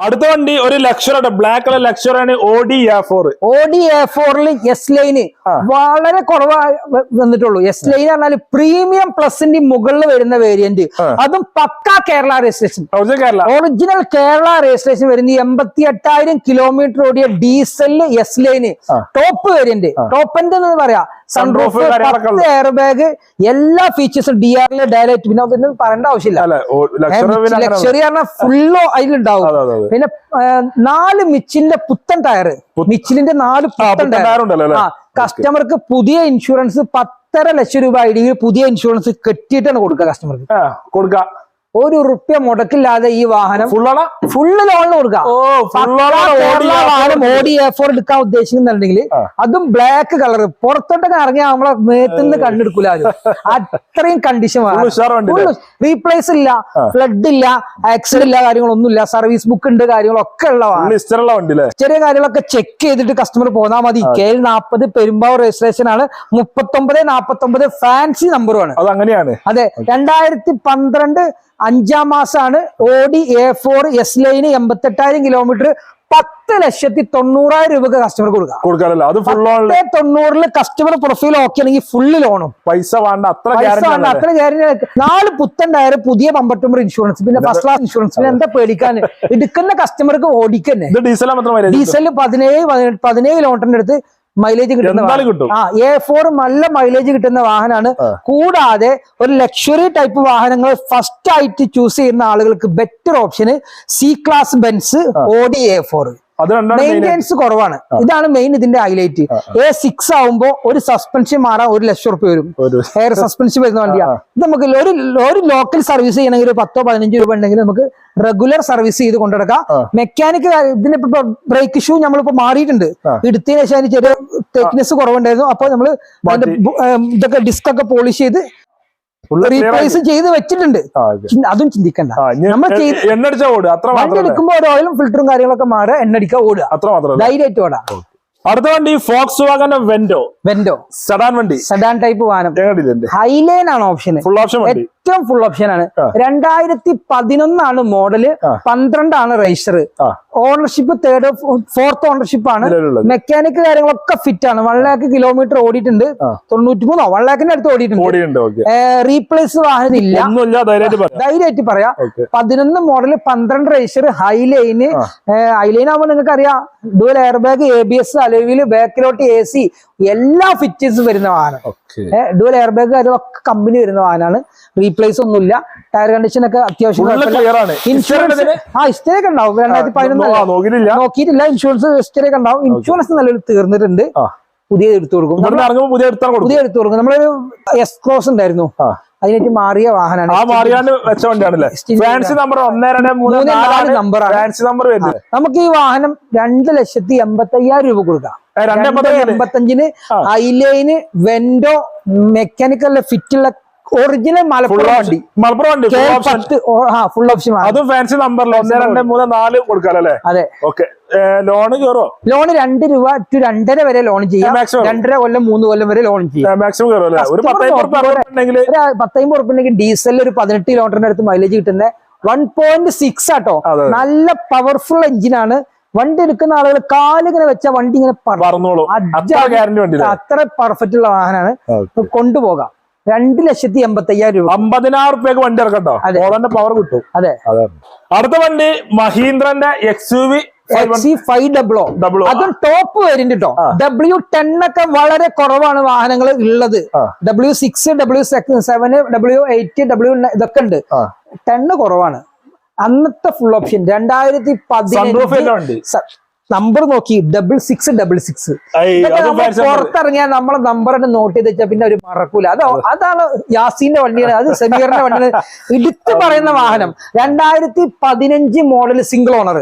അടുത്ത വണ്ടി ഒരു ലക്ഷറുടെ ബ്ലാക്ക് കളർ ലക്ഷറാണ് Audi A4. Audi A4 S line വളരെ കുറവായി വന്നിട്ടുള്ളൂ. എസ് ലൈൻ പറഞ്ഞാൽ പ്രീമിയം പ്ലസിന്റെ മുകളിൽ വരുന്ന വേരിയന്റ്, അതും pakka Kerala registration, original Kerala registration വരുന്ന 88,000 കിലോമീറ്റർ ഓടിയ diesel S line top variant. Top end എന്ന് പറയാ. സൺറൂഫ്, 10 എയർ ബാഗ്, എല്ലാ ഫീച്ചേഴ്സും DRL ഡയലൈറ്റ്, പിന്നെ ഒന്നും പറയേണ്ട ആവശ്യമില്ല. ലക്ഷറി പറഞ്ഞാൽ ഫുള്ളോ അതിലുണ്ടാവും. പിന്നെ 4 മിച്ചിലിന്റെ പുത്തൻ ടയർ, മിച്ചിലിന്റെ 4 പുത്തൻ ടയർ. കസ്റ്റമർക്ക് പുതിയ ഇൻഷുറൻസ് 10.5 ലക്ഷം രൂപ ഐഡിയിൽ പുതിയ ഇൻഷുറൻസ് കെട്ടിയിട്ടാണ് കൊടുക്കുക. കസ്റ്റമർക്ക് കൊടുക്കുക. ₹1 മുടക്കില്ലാതെ ഈ വാഹനം ഫുള്ള് ലോണിന് കൊടുക്കാം. Audi A4 എടുക്കാൻ ഉദ്ദേശിക്കുന്നുണ്ടെങ്കിൽ അതും ബ്ലാക്ക് കളർ, പുറത്തോട്ടൊക്കെ ഇറങ്ങിയാൽ നമ്മളെ മേത്തുനിന്ന് കണ്ടെടുക്കൂല. അത്രയും കണ്ടീഷൻ, റീപ്ലേസ് ഇല്ല, ഫ്ലഡ് ഇല്ല, ആക്സിഡന്റ് ഇല്ല, കാര്യങ്ങളൊന്നുമില്ല, സർവീസ് ബുക്ക് ഉണ്ട്, കാര്യങ്ങളൊക്കെ ഉള്ളതാണ്. ചെറിയ കാര്യങ്ങളൊക്കെ ചെക്ക് ചെയ്തിട്ട് കസ്റ്റമർ പോന്നാൽ മതി. KL40 പെരുമ്പാവൂർ രജിസ്ട്രേഷൻ ആണ്. 3949 ഫാൻസി നമ്പറുമാണ്. അതെ, 2012 5ാം മാസമാണ്. Audi A4 S line 88,000 kilometre 10,90,000 രൂപക്ക് കസ്റ്റമർ കൊടുക്കാം. 90 കസ്റ്റമർ പ്രൊഫൈൽ ഓക്കെ ആണെങ്കിൽ ഫുള്ള് ലോണും പൈസ വേണ്ട, അത്ര ഗ്യാരണ്ടി. 4 പുത്തൻ ടയർ, പുതിയ ബമ്പർ ടമ്പർ ഇൻഷുറൻസ്, പിന്നെ ഫസ്റ്റ് ക്ലാസ് ഇൻഷുറൻസ്. പിന്നെ എന്താ പേടിക്കാൻ? എടുക്കുന്ന കസ്റ്റമർക്ക് ഓടിക്കന്നെ. ഡീസൽ 17 കിലോമീറ്ററിന്റെ അടുത്ത് മൈലേജ് കിട്ടുന്ന A4 നല്ല മൈലേജ് കിട്ടുന്ന വാഹനമാണ്. കൂടാതെ ഒരു ലക്ഷറി ടൈപ്പ് വാഹനങ്ങൾ ഫസ്റ്റ് ആയിട്ട് ചൂസ് ചെയ്യുന്ന ആളുകൾക്ക് ബെറ്റർ ഓപ്ഷന് C class Benz Audi A4. Maintenance കുറവാണ്. ഇതാണ് മെയിൻ ഇതിന്റെ ഹൈലൈറ്റ്. A6 ആവുമ്പോ ഒരു സസ്പെൻഷൻ മാറാൻ 1 ലക്ഷം രൂപ വരും. എയർ സസ്പെൻഷൻ വരുന്ന വണ്ടിയാണ്. ഇത് നമുക്ക് ഒരു ലോക്കൽ സർവീസ് ചെയ്യണമെങ്കിൽ 10-15 രൂപ ഉണ്ടെങ്കിൽ നമുക്ക് റെഗുലർ സർവീസ് ചെയ്ത് കൊണ്ടെടുക്കാം. മെക്കാനിക് ഇതിനിപ്പോ ബ്രേക്ക് ഷൂ നമ്മളിപ്പോ മാറിയിട്ടുണ്ട്. എടുത്തതിന് ശേഷം അതിന് ചെറിയ തെക്നെസ് കുറവുണ്ടായിരുന്നു. അപ്പൊ നമ്മള് ഇതൊക്കെ ഡിസ്ക് ഒക്കെ പോളിഷ് ചെയ്ത് റീപ്ലേസ് ചെയ്ത് വെച്ചിട്ടുണ്ട്. അതും ചിന്തിക്കണ്ട. നമ്മൾ വണ്ടി എടുക്കുമ്പോ ഒരു ഓയിലും ഫിൽറ്ററും കാര്യങ്ങളൊക്കെ മാറുക, എണ്ണടിക്കുക, ഓടുക, ധൈര്യമായിട്ട് ഓടാം. അടുത്ത വണ്ടി ഫോക്സ് വാഗൺ വെൻഡോ സെഡാൻ വണ്ടി, സെഡാൻ ടൈപ്പ് വാഹനം. ഹൈലൈൻ ആണ് ഓപ്ഷൻ, ഏറ്റവും ഫുൾ ഓപ്ഷൻ ആണ്. 2011 model, 12 register. Ownership 4th ownership ആണ്. മെക്കാനിക് കാര്യങ്ങളൊക്കെ ഫിറ്റ് ആണ്. 1 lakh കിലോമീറ്റർ ഓടിയിട്ടുണ്ട്. 93 1 lakhന്റെ അടുത്ത് ഓടിയിട്ടുണ്ട്. റീപ്ലേസ് വാഹനം ഇല്ല, ധൈര്യമായിട്ട് പറയാം. 11 മോഡല്, 12 രജിസ്റ്റർ, ഹൈലൈന്. ഹൈലൈൻ ആവുമ്പോൾ നിങ്ങൾക്ക് അറിയാം, ഡുവൽ എയർ ബാഗ്, ABS, അലോയിൽ, ബാക്കിലോട്ട് AC, എല്ലാ ഫിറ്റേഴ്സും വരുന്ന വാഹനം. ഡുവൽ എയർ ബാഗ് കാര്യങ്ങളൊക്കെ കമ്പനി വരുന്ന വാഹനമാണ്. റീപ്ലേസ് ഒന്നുമില്ല. ടയർ കണ്ടീഷൻ ഒക്കെ അത്യാവശ്യം. ഇൻഷുറൻസ് ഹിസ്റ്ററി ഒക്കെ ഉണ്ടാവും. 2011 നോക്കിയിട്ടില്ല. ഇൻഷുറൻസ് ഹിസ്റ്ററി ഒക്കെ ഉണ്ടാവും. ഇൻഷുറൻസ് നല്ലൊരു തീർന്നിട്ടുണ്ട്. പുതിയ എടുത്തു കൊടുക്കും. പുതിയ എടുത്തു കൊടുക്കും. നമ്മളൊരു S ക്രോസ് ഉണ്ടായിരുന്നു, അതിനായിട്ട് മാറിയ വാഹനമാണ്. നമുക്ക് ഈ വാഹനം 2,85,000 രൂപ കൊടുക്കാം. 2,85,000 ഹൈലൈന് വെൻഡോ മെക്കാനിക്കൽ ഫിറ്റുള്ള ഒറിജിനൽ മലപ്പുറം വണ്ടി. Full option. അതും ഫാൻസി നമ്പറിൽ 1, 2, 3, 4 കൊടുക്കാല്ലേ? അതെ. ലോണ് കയറോ? ലോണ് 2 രൂപ to 2.5 വരെ ലോൺ ചെയ്യാം. 2.5 കൊല്ലം 3 കൊല്ലം വരെ ലോൺ ചെയ്യാം. 15 ഉറപ്പുണ്ടെങ്കിൽ ഡീസലിൽ ഒരു 18 കിലോമീറ്ററിന്റെ അടുത്ത് മൈലേജ് കിട്ടുന്ന 1.6 ആട്ടോ. നല്ല പവർഫുൾ എഞ്ചിനാണ്. വണ്ടി എടുക്കുന്ന ആളുകൾ കാലിങ്ങനെ വെച്ച വണ്ടി ഇങ്ങനെ അത്ര പെർഫെക്റ്റ് ഉള്ള വാഹനമാണ്. കൊണ്ടുപോകാം. 2,85,000 രൂപ. 50,000 രൂപയ്ക്ക് വണ്ടി ഇറക്കട്ടോ. പവർ കിട്ടും. അതെ. അടുത്ത വണ്ടി മഹീന്ദ്രന്റെ XUV 500. അതും ടോപ്പ് വേരിയന്റ് കേട്ടോ. W10 ഒക്കെ വളരെ കുറവാണ് വാഹനങ്ങൾ ഉള്ളത്. W6, W7, W8, W9 ഇതൊക്കെ ഉണ്ട്. 10 കുറവാണ്. അന്നത്തെ ഫുൾ ഓപ്ഷൻ 2015 നമ്പർ നോക്കി 6666. പുറത്തിറങ്ങിയാൽ നമ്മളെ നമ്പർ നോട്ട് ചെയ്ത് വെച്ചാൽ പിന്നെ ഒരു മറക്കൂല. അതാണ് യാസീന്റെ വണ്ടിയാണ്, അത് സമീറിന്റെ വണ്ടിയാണ്. എടുത്തു പറയുന്ന വാഹനം 2015 മോഡൽ സിംഗിൾ ഓണർ,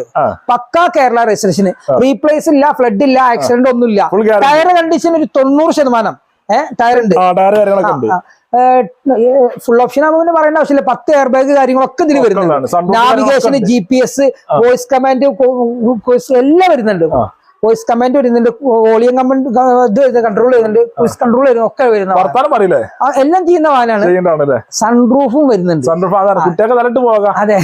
പക്കാ കേരള രജിസ്ട്രേഷന്, റീപ്ലേസ് ഇല്ല, ഫ്ലഡ് ഇല്ല, ആക്സിഡന്റ് ഒന്നുമില്ല. ടയർ കണ്ടീഷൻ ഒരു 90% ടയർ ഉണ്ട്. ഫുൾ ഓപ്ഷൻ ആകുമ്പോൾ പറയേണ്ട ആവശ്യമില്ല. 10 എയർ ബാഗ് കാര്യങ്ങളൊക്കെ ഇതിൽ വരുന്നുണ്ട്. നാവിഗേഷൻ, GPS, വോയിസ് കമാൻഡ് എല്ലാം വരുന്നുണ്ട്. വോയിസ് കമാൻഡ് വരുന്നുണ്ട്, വോളിയം കമാൻഡ് കൺട്രോൾ ചെയ്യുന്നുണ്ട്, ക്രൂസ് കൺട്രോൾ വരുന്നു, ഒക്കെ വരുന്ന എല്ലാം ചെയ്യുന്ന വാഹനമാണ്. സൺറൂഫും വരുന്നുണ്ട്. അതെ.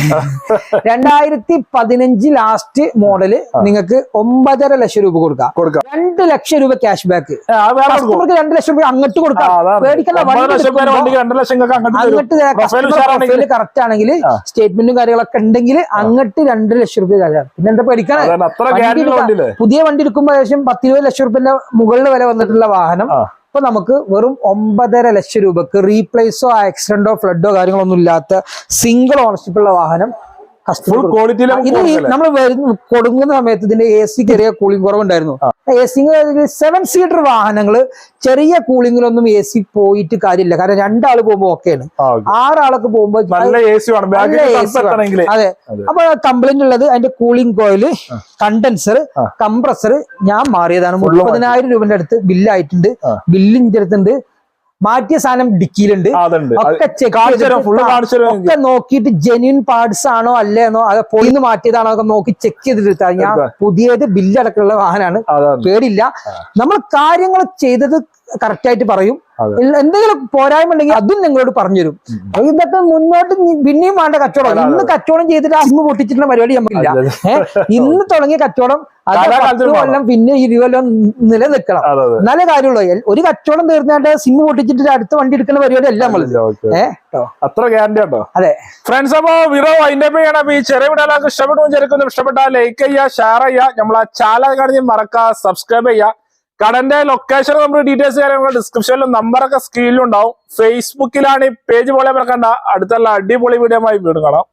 2015 ലാസ്റ്റ് മോഡല് നിങ്ങൾക്ക് 9.5 ലക്ഷം രൂപ കൊടുക്കാം. 2 ലക്ഷം രൂപ ക്യാഷ് ബാക്ക്. കസ്റ്റമർക്ക് 2 ലക്ഷം രൂപ അങ്ങോട്ട് കൊടുക്കാം. പേടിക്കണ്ട. അങ്ങോട്ട് കറക്റ്റ് ആണെങ്കിൽ സ്റ്റേറ്റ്മെന്റും കാര്യങ്ങളൊക്കെ ഉണ്ടെങ്കിൽ അങ്ങോട്ട് 2 ലക്ഷം രൂപ തരാം. പിന്നെ എന്താ പേടിക്കണം. പുതിയ വണ്ടി എടുക്കുമ്പോൾ ഏകദേശം 10-20 ലക്ഷം രൂപന്റെ മുകളിൽ വില വന്നിട്ടുള്ള വാഹനം ഇപ്പൊ നമുക്ക് വെറും 9.5 ലക്ഷം രൂപക്ക് റീപ്ലേസോ ആക്സിഡന്റോ ഫ്ലഡോ കാര്യങ്ങളൊന്നും ഇല്ലാത്ത സിംഗിൾ ഓണർഷിപ്പ് ഉള്ള വാഹനം ഇത് നമ്മൾ കൊടുക്കുന്ന സമയത്ത് ഇതിന്റെ AC ചെറിയ കൂളിംഗ് കുറവുണ്ടായിരുന്നു. AC 7 സീറ്റർ വാഹനങ്ങള് ചെറിയ കൂളിംഗിലൊന്നും AC പോയിട്ട് കാര്യമില്ല. കാരണം 2 ആള് പോകുമ്പോ ഓക്കെയാണ്. 6 ആളൊക്കെ പോകുമ്പോ അതെ. അപ്പൊ കംപ്ലൈന്റ് ഉള്ളത് അതിന്റെ കൂളിംഗ് കോയില്, കണ്ടൻസർ, കംപ്രസർ ഞാൻ മാറിയതാണ്. 30,000 രൂപന്റെ അടുത്ത് ബില്ലായിട്ടുണ്ട്. ബില്ലിന്റെ അടുത്തുണ്ട്. മാറ്റിയ സാധനം ഡിക്കിയിലുണ്ട്. ഒക്കെ ചെക്ക് ഒക്കെ നോക്കിയിട്ട് ജെന്യൂൻ പാർട്സ് ആണോ അല്ലേന്നോ അത് പൊളിന്ന് മാറ്റിയതാണോ ഒക്കെ നോക്കി ചെക്ക് ചെയ്തിട്ട് ഞാൻ പുതിയത് ബില്ലടക്കമുള്ള വാഹനമാണ്. പേടില്ല. നമ്മൾ കാര്യങ്ങൾ ചെയ്തത് കറക്റ്റ് ആയിട്ട് പറയും. എന്തെങ്കിലും പോരായ്മ ഉണ്ടെങ്കിൽ അതും നിങ്ങളോട് പറഞ്ഞുതരും. ഇതൊക്കെ മുന്നോട്ട് പിന്നെയും വേണ്ട കച്ചവടം. ഇന്ന് കച്ചവടം ചെയ്തിട്ട് സിമ്മ് പൊട്ടിച്ചിട്ടുള്ള പരിപാടി നമുക്കില്ല. ഇന്ന് തുടങ്ങിയ കച്ചവടം അത് 10 കൊല്ലം പിന്നെ 20 കൊല്ലം നിലനിൽക്കണം. എന്നാലേ കാര്യമുള്ളൂ. ഒരു കച്ചവടം തീർന്നാണ്ട് സിമ്മ് പൊട്ടിച്ചിട്ട് അടുത്ത വണ്ടി എടുക്കുന്ന പരിപാടി അല്ല നമ്മള്. അത്ര ഗ്യാരണ്ടി ഉണ്ടോ? അതെ ഫ്രണ്ട്സ്. അപ്പൊ വിറോ അതിന്റെ ഈ ചെറിയ വീടുകളൊക്കെ ഇഷ്ടപ്പെട്ടാൽ ലൈക്ക് ചെയ്യുക, ഷെയർ ചെയ്യുക, നമ്മളെ ചാനൽ കാണി മറക്കുക, സബ്സ്ക്രൈബ് ചെയ്യുക. കടന്റെ ലൊക്കേഷൻ നമ്മുടെ ഡീറ്റെയിൽസ് കാര്യങ്ങൾ ഡിസ്ക്രിപ്ഷനിലും നമ്പറൊക്കെ സ്ക്രീനിലും ഉണ്ടാവും. ഫേസ്ബുക്കിലാണ് ഈ പേജ് പോലെ മറക്കണ്ട. അടുത്തുള്ള അടിപൊളി വീഡിയോ ആയി വീണ്ടും കാണാം.